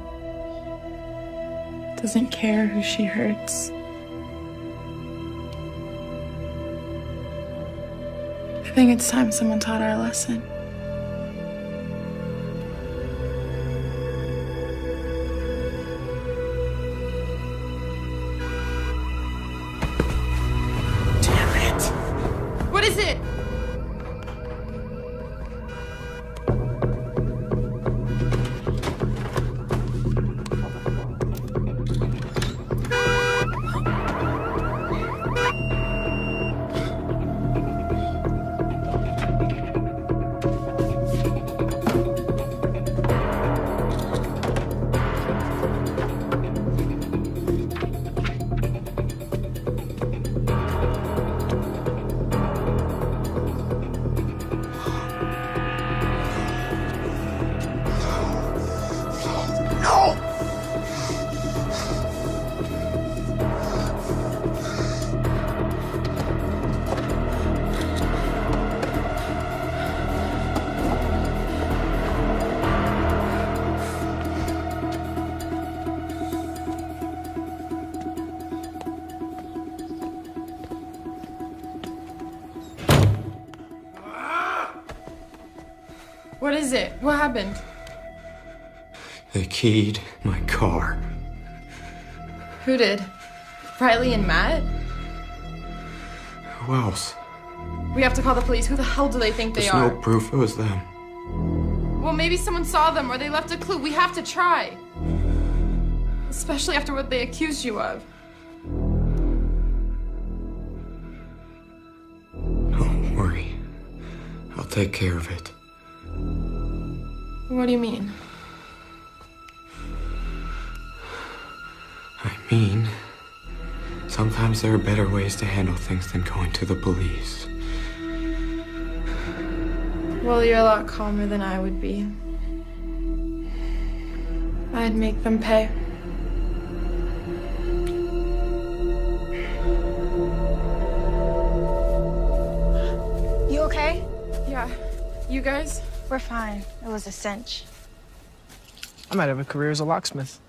Speaker 5: Doesn't care who she hurts. I think it's time someone taught her a lesson.
Speaker 8: Damn it!
Speaker 5: What is it? What is it? What happened?
Speaker 7: They keyed my car.
Speaker 5: Who did? Riley and Matt?
Speaker 7: Who else?
Speaker 5: We have to call the police. Who the hell do they think they
Speaker 7: There's
Speaker 5: are?
Speaker 7: no proof it was them.
Speaker 5: Well, maybe someone saw them or they left a clue. We have to try. Especially after what they accused you of.
Speaker 7: Don't worry. I'll take care of it.
Speaker 5: What do you mean?
Speaker 7: I mean, sometimes there are better ways to handle things than going to the police.
Speaker 5: Well, you're a lot calmer than I would be. I'd make them pay.
Speaker 6: You okay?
Speaker 5: Yeah. You guys?
Speaker 6: We're fine. It was a cinch.
Speaker 10: I might have a career as a locksmith.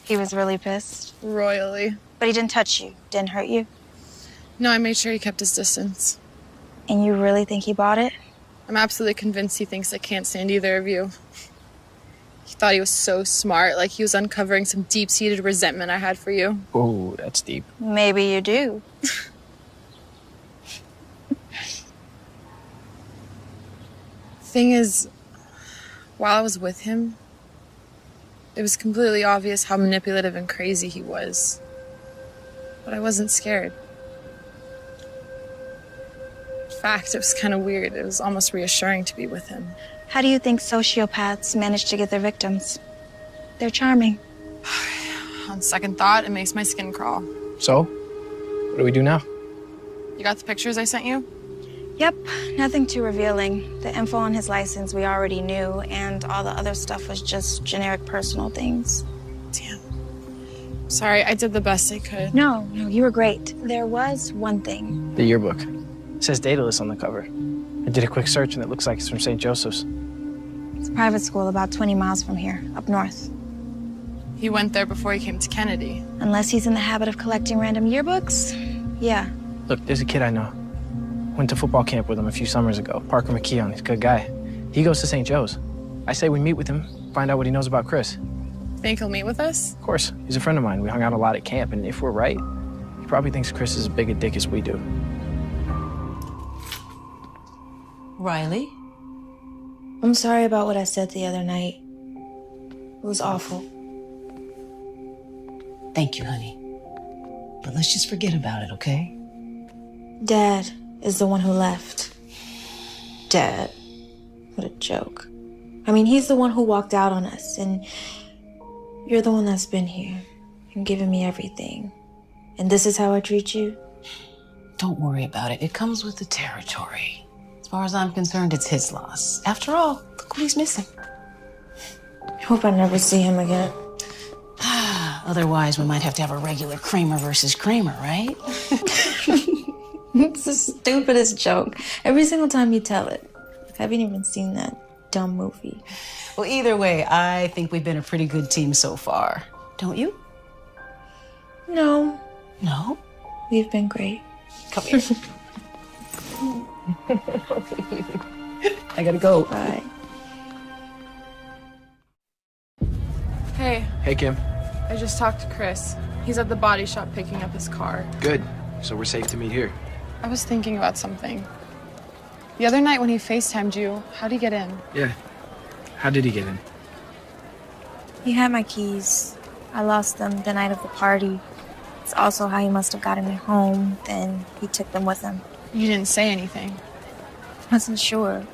Speaker 6: He was really pissed.
Speaker 5: Royally.
Speaker 6: But he didn't touch you, didn't hurt you.
Speaker 5: No, I made sure he kept his distance.
Speaker 6: And you really think he bought it?
Speaker 5: I'm absolutely convinced he thinks I can't stand either of you. He thought he was so smart, like he was uncovering some deep-seated resentment I had for you.
Speaker 10: Oh, that's deep.
Speaker 6: Maybe you do.
Speaker 5: Thing is, while I was with him, it was completely obvious how manipulative and crazy he was. But I wasn't scared. In fact, it was kind of weird. It was almost reassuring to be with him.
Speaker 6: How do you think sociopaths manage to get their victims? They're charming.
Speaker 5: On second thought, it makes my skin crawl.
Speaker 10: So, what do we do now?
Speaker 5: You got the pictures I sent you?
Speaker 6: Yep, nothing too revealing. The info on his license we already knew, and all the other stuff was just generic personal things.
Speaker 5: Damn. Sorry, I did the best I could.
Speaker 6: No, you were great. There was one thing.
Speaker 10: The yearbook. It says Daedalus on the cover. I did a quick search and it looks like it's from St. Joseph's.
Speaker 6: It's a private school about 20 miles from here, up north.
Speaker 5: He went there before he came to Kennedy.
Speaker 6: Unless he's in the habit of collecting random yearbooks, yeah.
Speaker 10: Look, there's a kid I know. Went to football camp with him a few summers ago. Parker McKeon, he's a good guy. He goes to St. Joe's. I say we meet with him, find out what he knows about Chris.
Speaker 5: Think he'll meet with us?
Speaker 10: Of course, he's a friend of mine. We hung out a lot at camp, and if we're right, he probably thinks Chris is as big a dick as we do.
Speaker 1: Riley?
Speaker 11: I'm sorry about what I said the other night. It was awful.
Speaker 1: Thank you, honey. But let's just forget about it, okay?
Speaker 11: Dad is the one who left. Dad. What a joke. I mean, he's the one who walked out on us, and you're the one that's been here and given me everything. And this is how I treat you?
Speaker 1: Don't worry about it. It comes with the territory. As far as I'm concerned, it's his loss. After all, look what he's missing.
Speaker 11: I hope I never see him again.
Speaker 1: Otherwise, we might have to have a regular Kramer versus Kramer, right?
Speaker 11: It's the stupidest joke. Every single time you tell it. I haven't even seen that dumb movie.
Speaker 1: Well, either way, I think we've been a pretty good team so far. Don't you?
Speaker 11: No.
Speaker 1: No?
Speaker 11: We've been great.
Speaker 1: Come here. I gotta go.
Speaker 11: Bye.
Speaker 5: Hey,
Speaker 10: Hey, Kim.
Speaker 5: I just talked to Chris. He's at the body shop picking up his car.
Speaker 10: Good. So we're safe to meet here.
Speaker 5: I was thinking about something. The other night when he FaceTimed you, how'd he get in?
Speaker 10: Yeah. How did he get in?
Speaker 11: He had my keys. I lost them the night of the party. It's also how he must have gotten me home. Then he took them with him.
Speaker 5: You didn't say anything.
Speaker 11: Wasn't sure.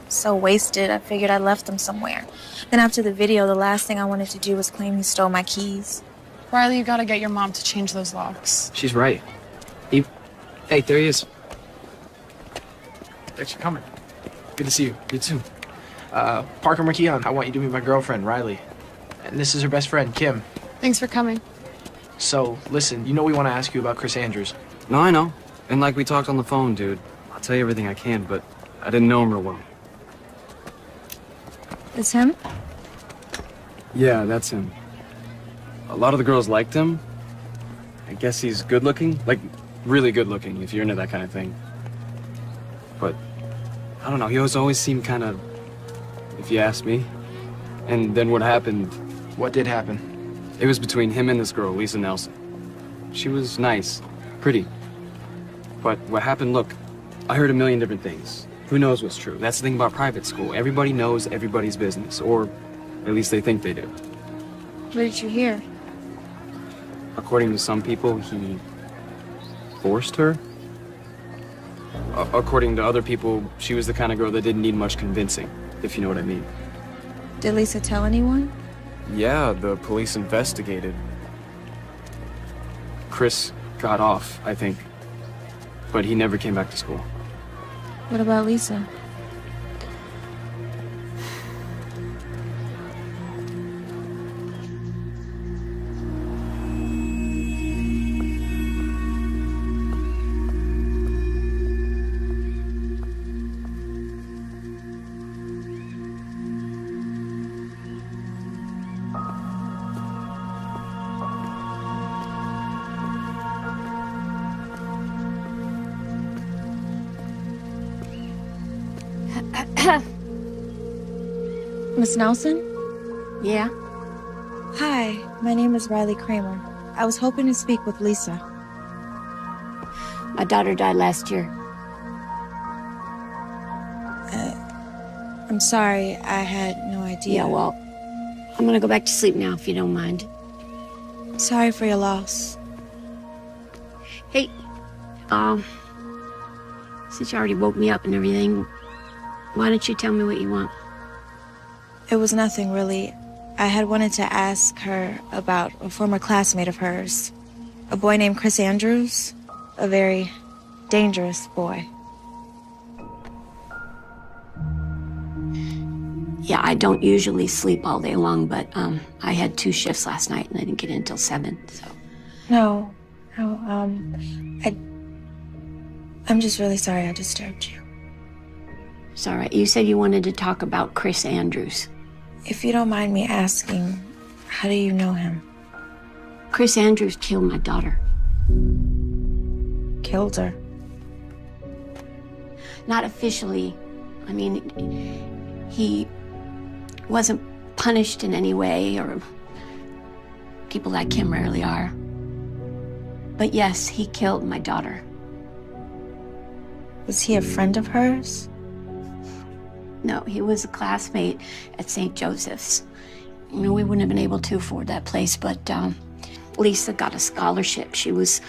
Speaker 11: So wasted, I figured I left them somewhere. Then after the video, the last thing I wanted to do was claim he stole my keys.
Speaker 5: Riley, you gotta get your mom to change those locks.
Speaker 10: She's right. Hey, there he is. Thanks for coming. Good to see you. You too. Parker McKeon, I want you to meet my girlfriend, Riley. And this is her best friend, Kim.
Speaker 5: Thanks for coming.
Speaker 10: So, listen, you know we want to ask you about Chris Andrews.
Speaker 17: No, I know. And like we talked on the phone, dude. I'll tell you everything I can, but I didn't know him real well.
Speaker 11: It's him?
Speaker 17: Yeah, that's him. A lot of the girls liked him. I guess he's good looking. Like, really good looking, if you're into that kind of thing. But, I don't know, he always seemed kind of, if you ask me. And then what happened...
Speaker 10: What did happen?
Speaker 17: It was between him and this girl, Lisa Nelson. She was nice, pretty. But what happened, look, I heard a million different things. Who knows what's true? That's the thing about private school. Everybody knows everybody's business, or at least they think they do.
Speaker 11: What did you hear?
Speaker 17: According to some people, he forced her. According to other people, she was the kind of girl that didn't need much convincing, if you know what I mean.
Speaker 11: Did Lisa tell anyone?
Speaker 17: Yeah, the police investigated. Chris got off, I think. But he never came back to school.
Speaker 11: What about Lisa? Miss Nelson?
Speaker 12: Yeah?
Speaker 11: Hi, my name is Riley Kramer. I was hoping to speak with Lisa.
Speaker 12: My daughter died last year.
Speaker 11: I'm sorry, I had no idea.
Speaker 12: Yeah, well, I'm gonna go back to sleep now if you don't mind.
Speaker 11: Sorry for your loss.
Speaker 12: Hey, since you already woke me up and everything, why don't you tell me what you want?
Speaker 11: It was nothing, really. I had wanted to ask her about a former classmate of hers. A boy named Chris Andrews. A very dangerous boy.
Speaker 12: Yeah, I don't usually sleep all day long, but I had 2 shifts last night and I didn't get in until 7, so.
Speaker 11: No, I'm just really sorry I disturbed you.
Speaker 12: It's all right. You said you wanted to talk about Chris Andrews.
Speaker 11: If you don't mind me asking, how do you know him?
Speaker 12: Chris Andrews killed my daughter.
Speaker 11: Killed her?
Speaker 12: Not officially. I mean, he wasn't punished in any way, or people like him rarely are. But yes, he killed my daughter.
Speaker 11: Was he a friend of hers?
Speaker 12: No, he was a classmate at St. Joseph's. You know, we wouldn't have been able to afford that place, but Lisa got a scholarship. She was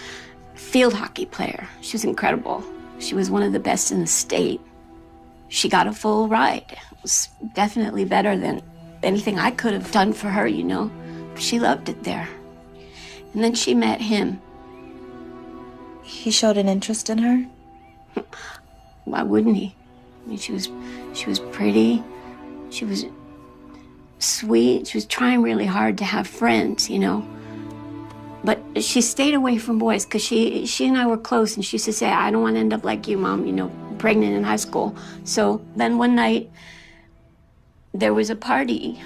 Speaker 12: a field hockey player. She was incredible. She was one of the best in the state. She got a full ride. It was definitely better than anything I could have done for her, you know. She loved it there. And then she met him.
Speaker 11: He showed an interest in her?
Speaker 12: Why wouldn't he? I mean, she was pretty. She was sweet. She was trying really hard to have friends, you know. But she stayed away from boys because she and I were close, and she used to say, I don't want to end up like you, Mom, you know, pregnant in high school. So then one night, there was a party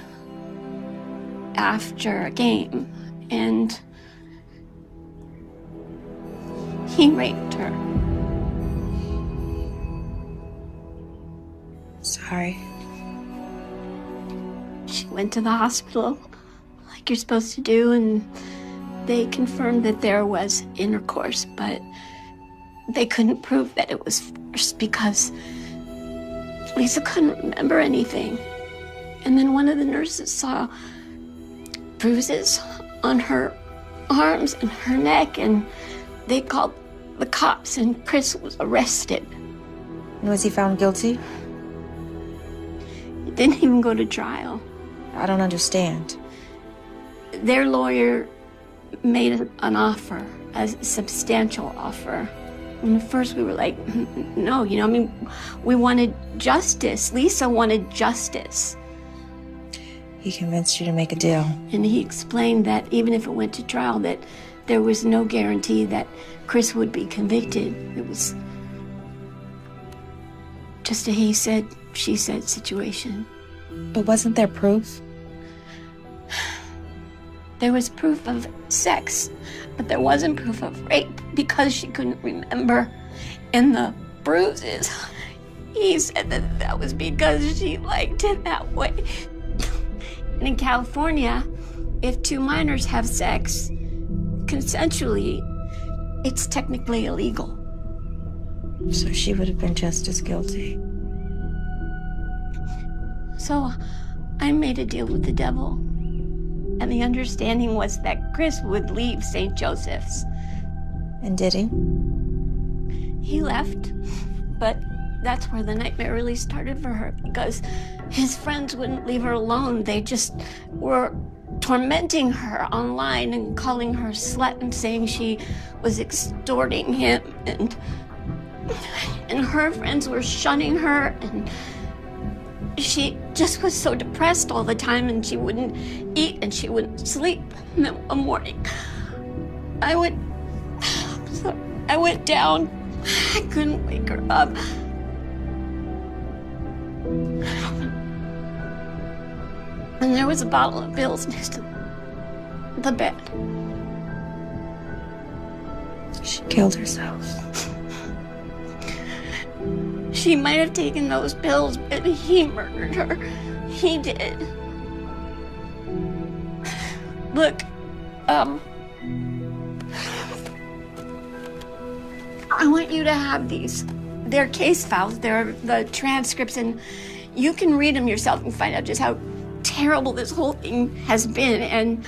Speaker 12: after a game, and he raped her.
Speaker 11: Sorry.
Speaker 12: She went to the hospital like you're supposed to do, and they confirmed that there was intercourse, but they couldn't prove that it was forced because Lisa couldn't remember anything. And then one of the nurses saw bruises on her arms and her neck, and they called the cops, and Chris was arrested.
Speaker 11: Was he found guilty?
Speaker 12: He didn't even go to trial.
Speaker 11: I don't understand.
Speaker 12: Their lawyer made an offer, a substantial offer. And at first we were like, no, you know, I mean, we wanted justice. Lisa wanted justice.
Speaker 11: He convinced you to make a deal.
Speaker 12: And he explained that even if it went to trial, that there was no guarantee that Chris would be convicted. It was just a he said, she said situation.
Speaker 11: But wasn't there proof?
Speaker 12: There was proof of sex, but there wasn't proof of rape because she couldn't remember. And the bruises, he said that that was because she liked it that way. And in California, if two minors have sex consensually, it's technically illegal.
Speaker 11: So she would have been just as guilty.
Speaker 12: So I made a deal with the devil. And the understanding was that Chris would leave St. Joseph's.
Speaker 11: And did he?
Speaker 12: He left, but that's where the nightmare really started for her, because his friends wouldn't leave her alone. They just were tormenting her online and calling her slut and saying she was extorting him, and her friends were shunning her, and she just was so depressed all the time, and she wouldn't eat and she wouldn't sleep. And then one morning, I went down. I couldn't wake her up. And there was a bottle of pills next to the bed.
Speaker 11: She killed herself.
Speaker 12: She might have taken those pills, but he murdered her. He did. Look, I want you to have these. They're case files. They're the transcripts, and you can read them yourself and find out just how terrible this whole thing has been. And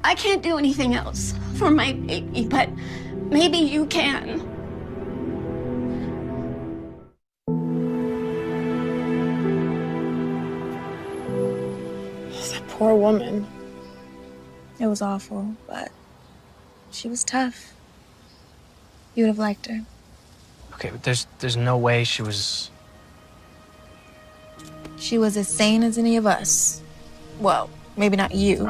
Speaker 12: I can't do anything else for my baby, but maybe you can.
Speaker 5: That poor woman.
Speaker 11: It was awful, but she was tough. You would have liked her.
Speaker 10: Okay, but there's no way she was...
Speaker 11: She was as sane as any of us. Well, maybe not you.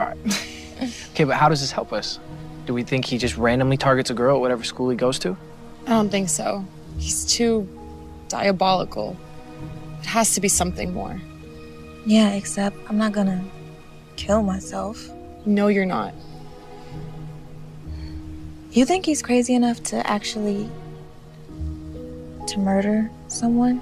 Speaker 10: Okay, but how does this help us? Do we think he just randomly targets a girl at whatever school he goes to?
Speaker 5: I don't think so. He's too diabolical. It has to be something more.
Speaker 11: Yeah, except I'm not gonna kill myself.
Speaker 5: No, you're not.
Speaker 11: You think he's crazy enough to actually... to murder someone?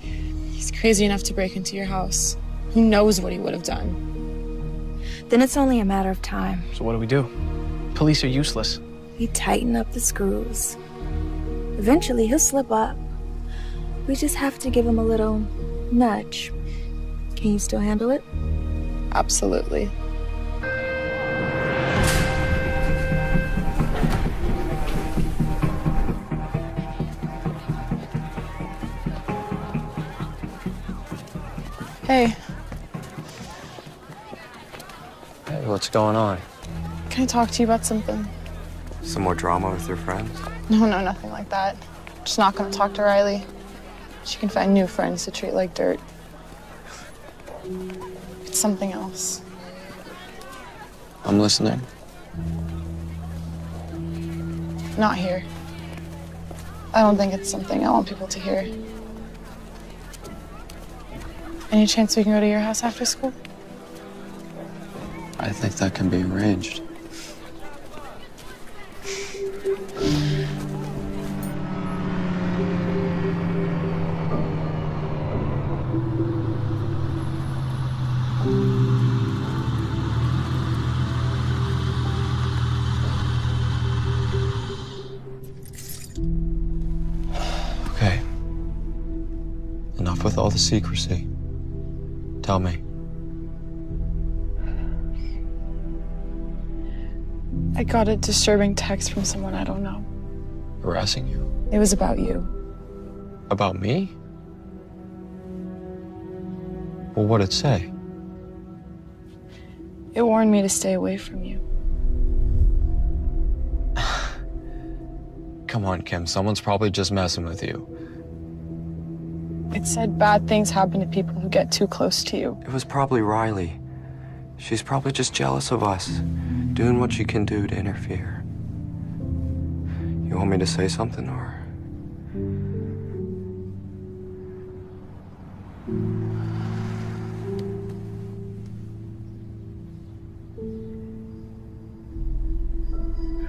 Speaker 5: He's crazy enough to break into your house. Who knows what he would have done?
Speaker 11: Then it's only a matter of time.
Speaker 10: So what do? Police are useless.
Speaker 11: We tighten up the screws. Eventually, he'll slip up. We just have to give him a little nudge. Can you still handle it?
Speaker 5: Absolutely. Hey.
Speaker 7: Hey, what's going on?
Speaker 5: Can I talk to you about something?
Speaker 7: Some more drama with your friends?
Speaker 5: No, nothing like that. Just not gonna talk to Riley. She can find new friends to treat like dirt. It's something else.
Speaker 7: I'm listening.
Speaker 5: Not here. I don't think it's something I want people to hear. Any chance we can go to your house after school?
Speaker 7: I think that can be arranged. Okay. Enough with all the secrecy. Tell me.
Speaker 5: I got a disturbing text from someone I don't know.
Speaker 7: Harassing you?
Speaker 5: It was about you.
Speaker 7: About me? Well, what'd it say?
Speaker 5: It warned me to stay away from you.
Speaker 7: Come on, Kim. Someone's probably just messing with you.
Speaker 5: It said bad things happen to people who get too close to you.
Speaker 7: It was probably Riley. She's probably just jealous of us, doing what she can do to interfere. You want me to say something, or?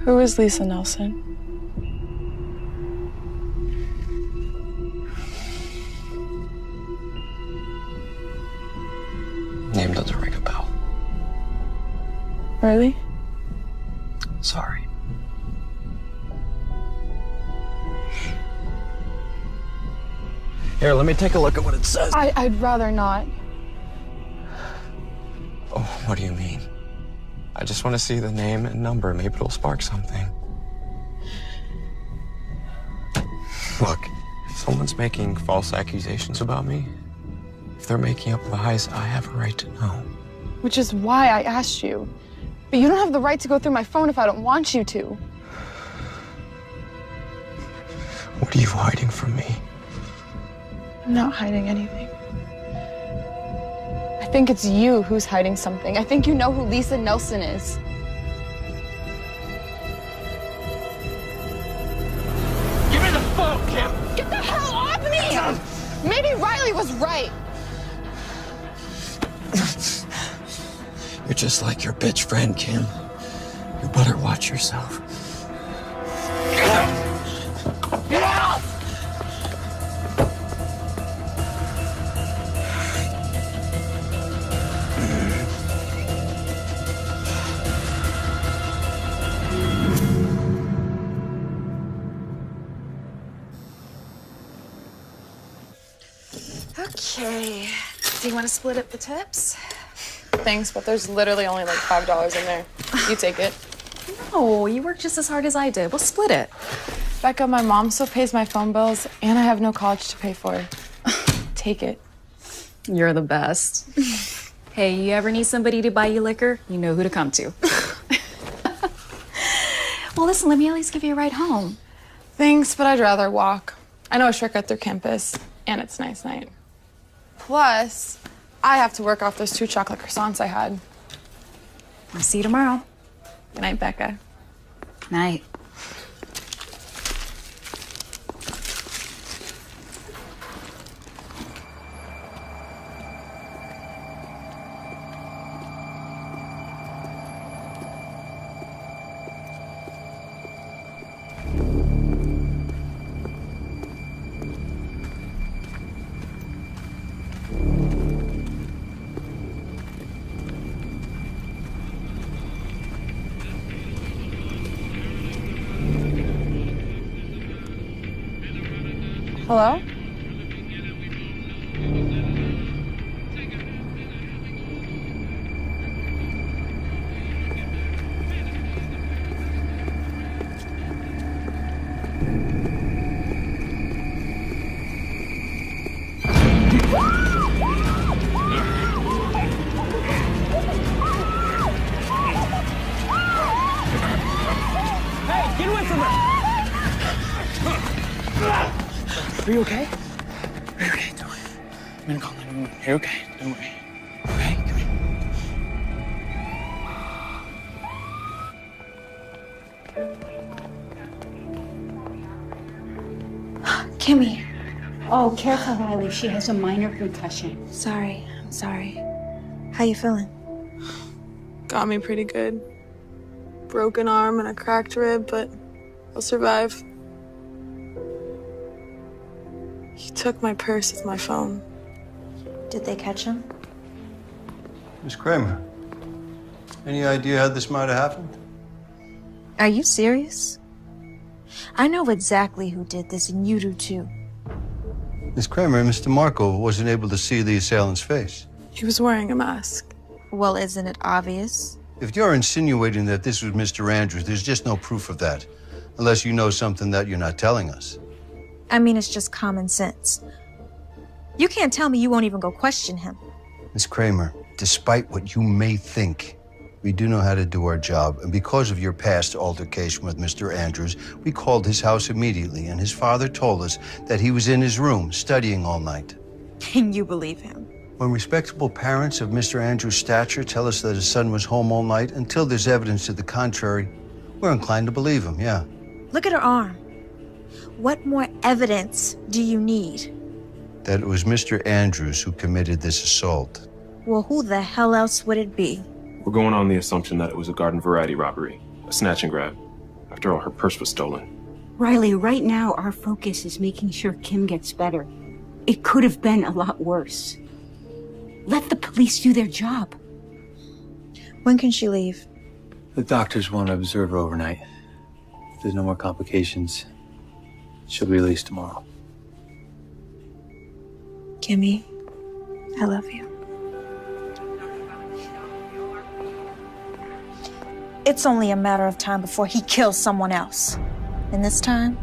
Speaker 5: Who is Lisa Nelson?
Speaker 7: Name doesn't ring a bell.
Speaker 5: Really?
Speaker 7: Sorry. Here, let me take a look at what it says.
Speaker 5: I'd rather not.
Speaker 7: Oh, what do you mean? I just want to see the name and number. Maybe it'll spark something. Look, if someone's making false accusations about me, if they're making up lies, I have a right to know.
Speaker 5: Which is why I asked you. But you don't have the right to go through my phone if I don't want you to.
Speaker 7: What are you hiding from me?
Speaker 5: I'm not hiding anything. I think it's you who's hiding something. I think you know who Lisa Nelson is.
Speaker 7: Give me the phone, Kim!
Speaker 5: Get the hell off me! Maybe Riley was right.
Speaker 7: You're just like your bitch friend, Kim. You better watch yourself.
Speaker 5: Get out!
Speaker 3: Okay. Do you want to split up the tips?
Speaker 5: Thanks, but there's literally only like $5 in there. You take it.
Speaker 3: No, you work just as hard as I did. We'll split it.
Speaker 5: Becca, my mom still pays my phone bills, and I have no college to pay for. Take it.
Speaker 3: You're the best. Hey, you ever need somebody to buy you liquor? You know who to come to. Well, listen, let me at least give you a ride home.
Speaker 5: Thanks, but I'd rather walk. I know a shortcut through campus, and it's nice night. Plus, I have to work off those 2 chocolate croissants I had.
Speaker 3: I'll see you tomorrow.
Speaker 5: Good night, Becca.
Speaker 3: Night.
Speaker 5: Hello?
Speaker 10: Hey, get away from her! Are you okay? Are you okay? Don't worry. I'm gonna call 911. You're okay. Don't worry. Okay, come here.
Speaker 11: Kimmy.
Speaker 12: Oh, careful, Riley. She has a minor concussion.
Speaker 11: Sorry. I'm sorry. How you feeling?
Speaker 5: Got me pretty good. Broken arm and a cracked rib, but I'll survive. He took my purse with my phone.
Speaker 11: Did they catch him?
Speaker 13: Miss Kramer, any idea how this might have happened?
Speaker 11: Are you serious? I know exactly who did this, and you do too.
Speaker 13: Miss Kramer, Mr. Markov wasn't able to see the assailant's face.
Speaker 5: He was wearing a mask.
Speaker 11: Well, isn't it obvious?
Speaker 13: If you're insinuating that this was Mr. Andrews, there's just no proof of that. Unless you know something that you're not telling us.
Speaker 11: I mean, it's just common sense. You can't tell me you won't even go question him.
Speaker 13: Miss Kramer, despite what you may think, we do know how to do our job. And because of your past altercation with Mr. Andrews, we called his house immediately, and his father told us that he was in his room studying all night.
Speaker 11: Can you believe him?
Speaker 13: When respectable parents of Mr. Andrews' stature tell us that his son was home all night, until there's evidence to the contrary, we're inclined to believe him, yeah.
Speaker 11: Look at her arm. What more evidence do you need?
Speaker 13: That it was Mr. Andrews who committed this assault.
Speaker 11: Well, who the hell else would it be?
Speaker 18: We're going on the assumption that it was a garden variety robbery, a snatch and grab. After all, her purse was stolen.
Speaker 12: Riley, right now our focus is making sure Kim gets better. It could have been a lot worse. Let the police do their job.
Speaker 11: When can she leave?
Speaker 19: The doctors want to observe her overnight. If there's no more complications, she'll be released tomorrow.
Speaker 11: Kimmy, I love you. It's only a matter of time before he kills someone else. And this time,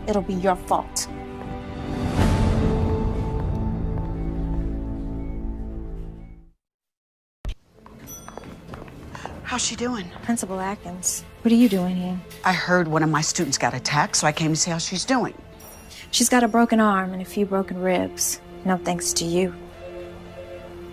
Speaker 11: it'll be your fault.
Speaker 4: How's she doing?
Speaker 11: Principal Atkins, what are you doing here?
Speaker 4: I heard one of my students got attacked, so I came to see how she's doing.
Speaker 11: She's got a broken arm and a few broken ribs. No thanks to you.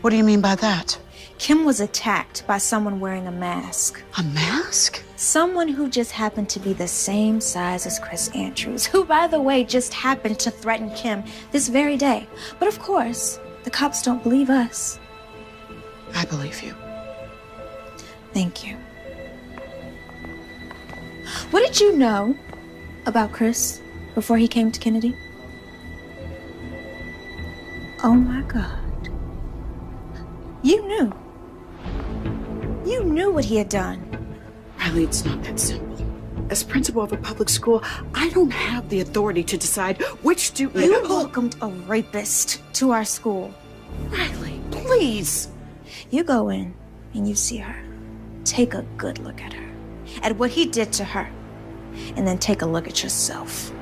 Speaker 4: What do you mean by that?
Speaker 11: Kim was attacked by someone wearing a mask.
Speaker 4: A mask?
Speaker 11: Someone who just happened to be the same size as Chris Andrews, who, by the way, just happened to threaten Kim this very day. But of course, the cops don't believe us.
Speaker 4: I believe you.
Speaker 11: Thank you. What did you know about Chris before he came to Kennedy? Oh my God. You knew. You knew what he had done.
Speaker 4: Riley, it's not that simple. As principal of a public school, I don't have the authority to decide which student...
Speaker 11: You welcomed a rapist to our school.
Speaker 4: Riley, please.
Speaker 11: You go in and you see her. Take a good look at her, at what he did to her, and then take a look at yourself.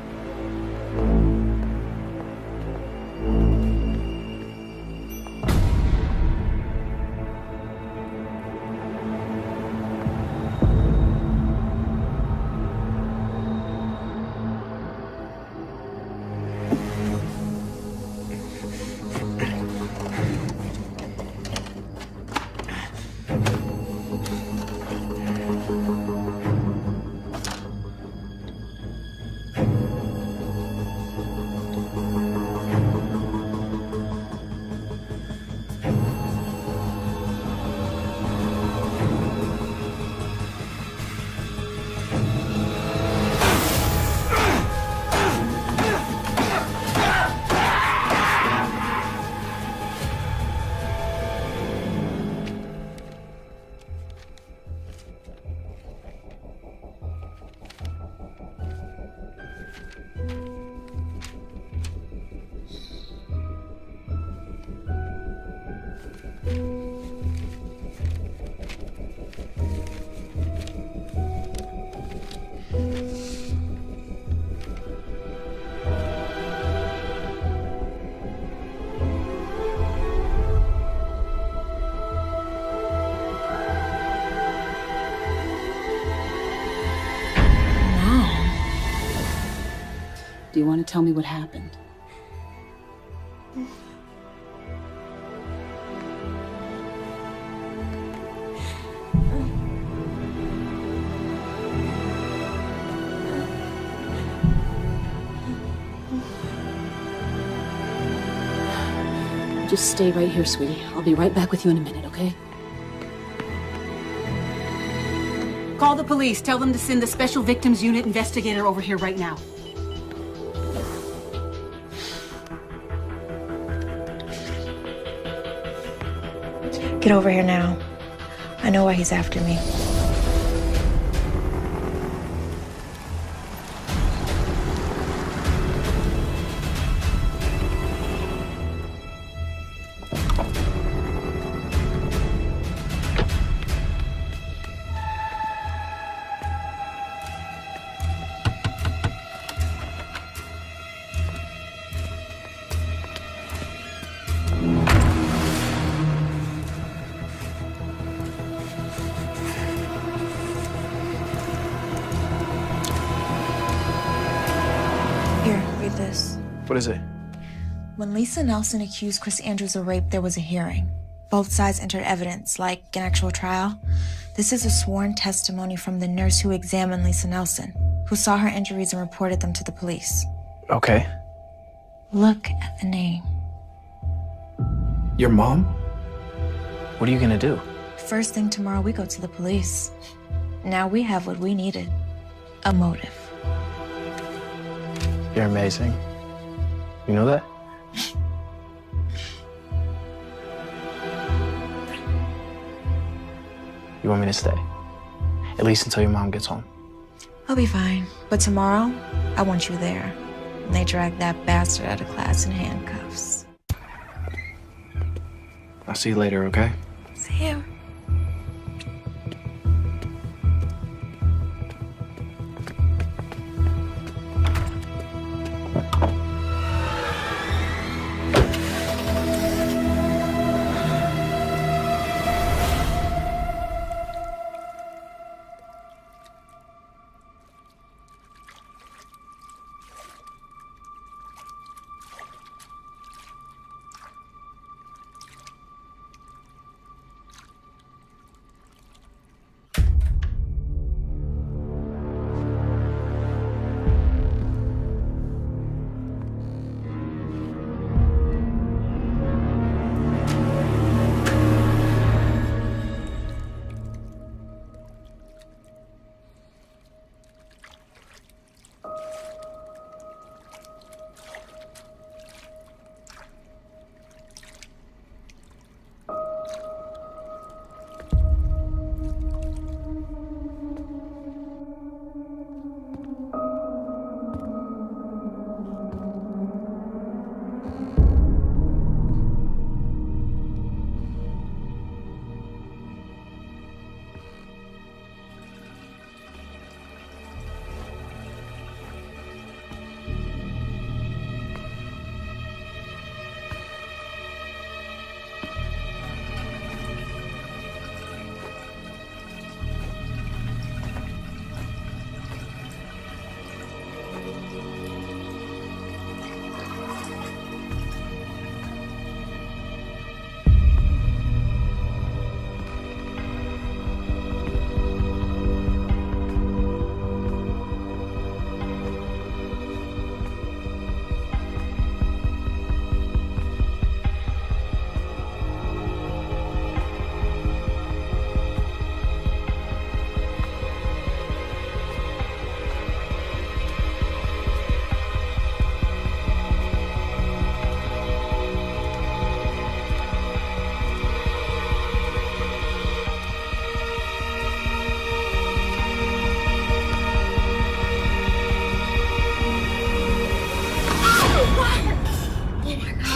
Speaker 12: Do you want to tell me what happened?
Speaker 20: Just stay right here, sweetie. I'll be right back with you in a minute, okay?
Speaker 1: Call the police. Tell them to send the Special Victims Unit investigator over here right now.
Speaker 11: Get over here now. I know why he's after me.
Speaker 10: What is it?
Speaker 11: When Lisa Nelson accused Chris Andrews of rape, there was a hearing. Both sides entered evidence, like an actual trial. This is a sworn testimony from the nurse who examined Lisa Nelson, who saw her injuries and reported them to the police.
Speaker 10: Okay.
Speaker 11: Look at the name.
Speaker 10: Your mom? What are you gonna do?
Speaker 11: First thing tomorrow, we go to the police. Now we have what we needed. A motive.
Speaker 10: You're amazing. You know that? You want me to stay? At least until your mom gets home.
Speaker 11: I'll be fine. But tomorrow, I want you there. And they drag that bastard out of class in handcuffs.
Speaker 10: I'll see you later, okay?
Speaker 11: See you.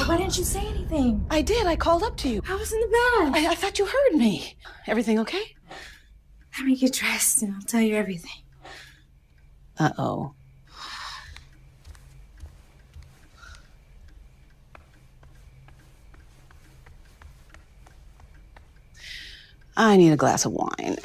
Speaker 11: Why didn't you say anything?
Speaker 1: I did. I called up to you.
Speaker 11: I was in the bath.
Speaker 1: I thought you heard me. Everything okay?
Speaker 11: Let me get dressed and I'll tell you everything.
Speaker 1: Uh-oh. I need a glass of wine.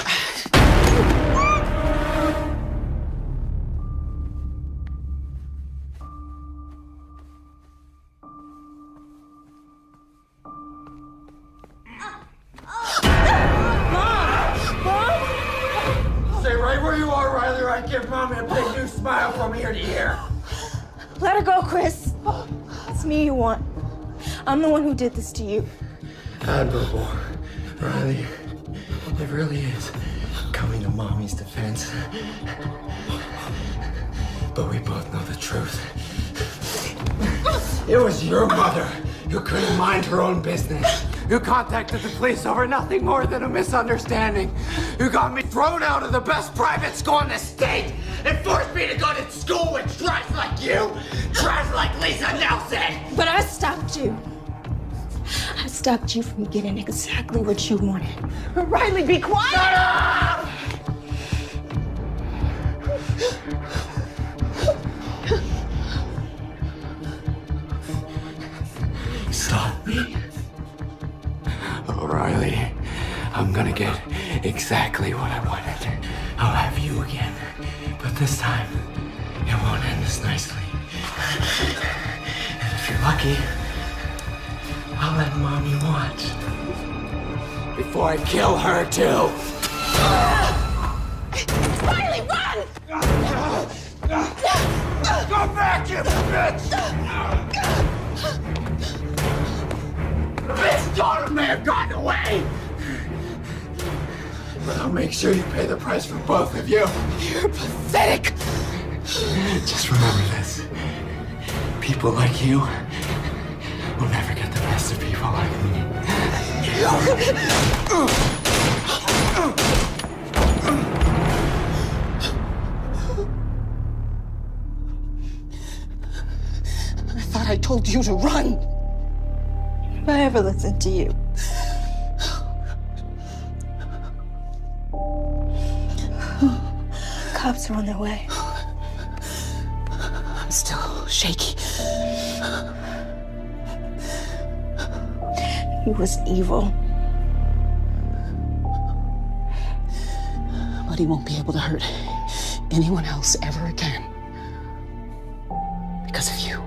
Speaker 21: Stay right where you are, Riley, or I give Mommy a big new smile from ear to ear.
Speaker 6: Let her go, Chris. It's me you want. I'm the one who did this to you.
Speaker 7: Admirable, Riley. It really is coming to Mommy's defense. But we both know the truth. It was your mother who couldn't mind her own business, who contacted the police over nothing more than a misunderstanding, who got me thrown out of the best private school in the state and forced me to go to school with trash like you, trash like Lisa Nelson.
Speaker 6: But I stopped you. I stopped you from getting exactly what you wanted.
Speaker 1: Riley, be quiet!
Speaker 7: Shut up! Stop me. Oh, Riley, I'm gonna get exactly what I wanted. I'll have you again. But this time, it won't end as nicely. And if you're lucky, I'll let Mommy watch. Before I kill her, too.
Speaker 1: Riley, run!
Speaker 7: Go back, you bitch! The bitch daughter may have gotten away! But I'll make sure you pay the price for both of you. You're pathetic! Just remember this. People like you will never get the best of people like me.
Speaker 1: I thought I told you to run.
Speaker 6: If I ever listened to you. Cops are on their way.
Speaker 1: I'm still shaky.
Speaker 6: He was evil.
Speaker 1: But he won't be able to hurt anyone else ever again. Because of you.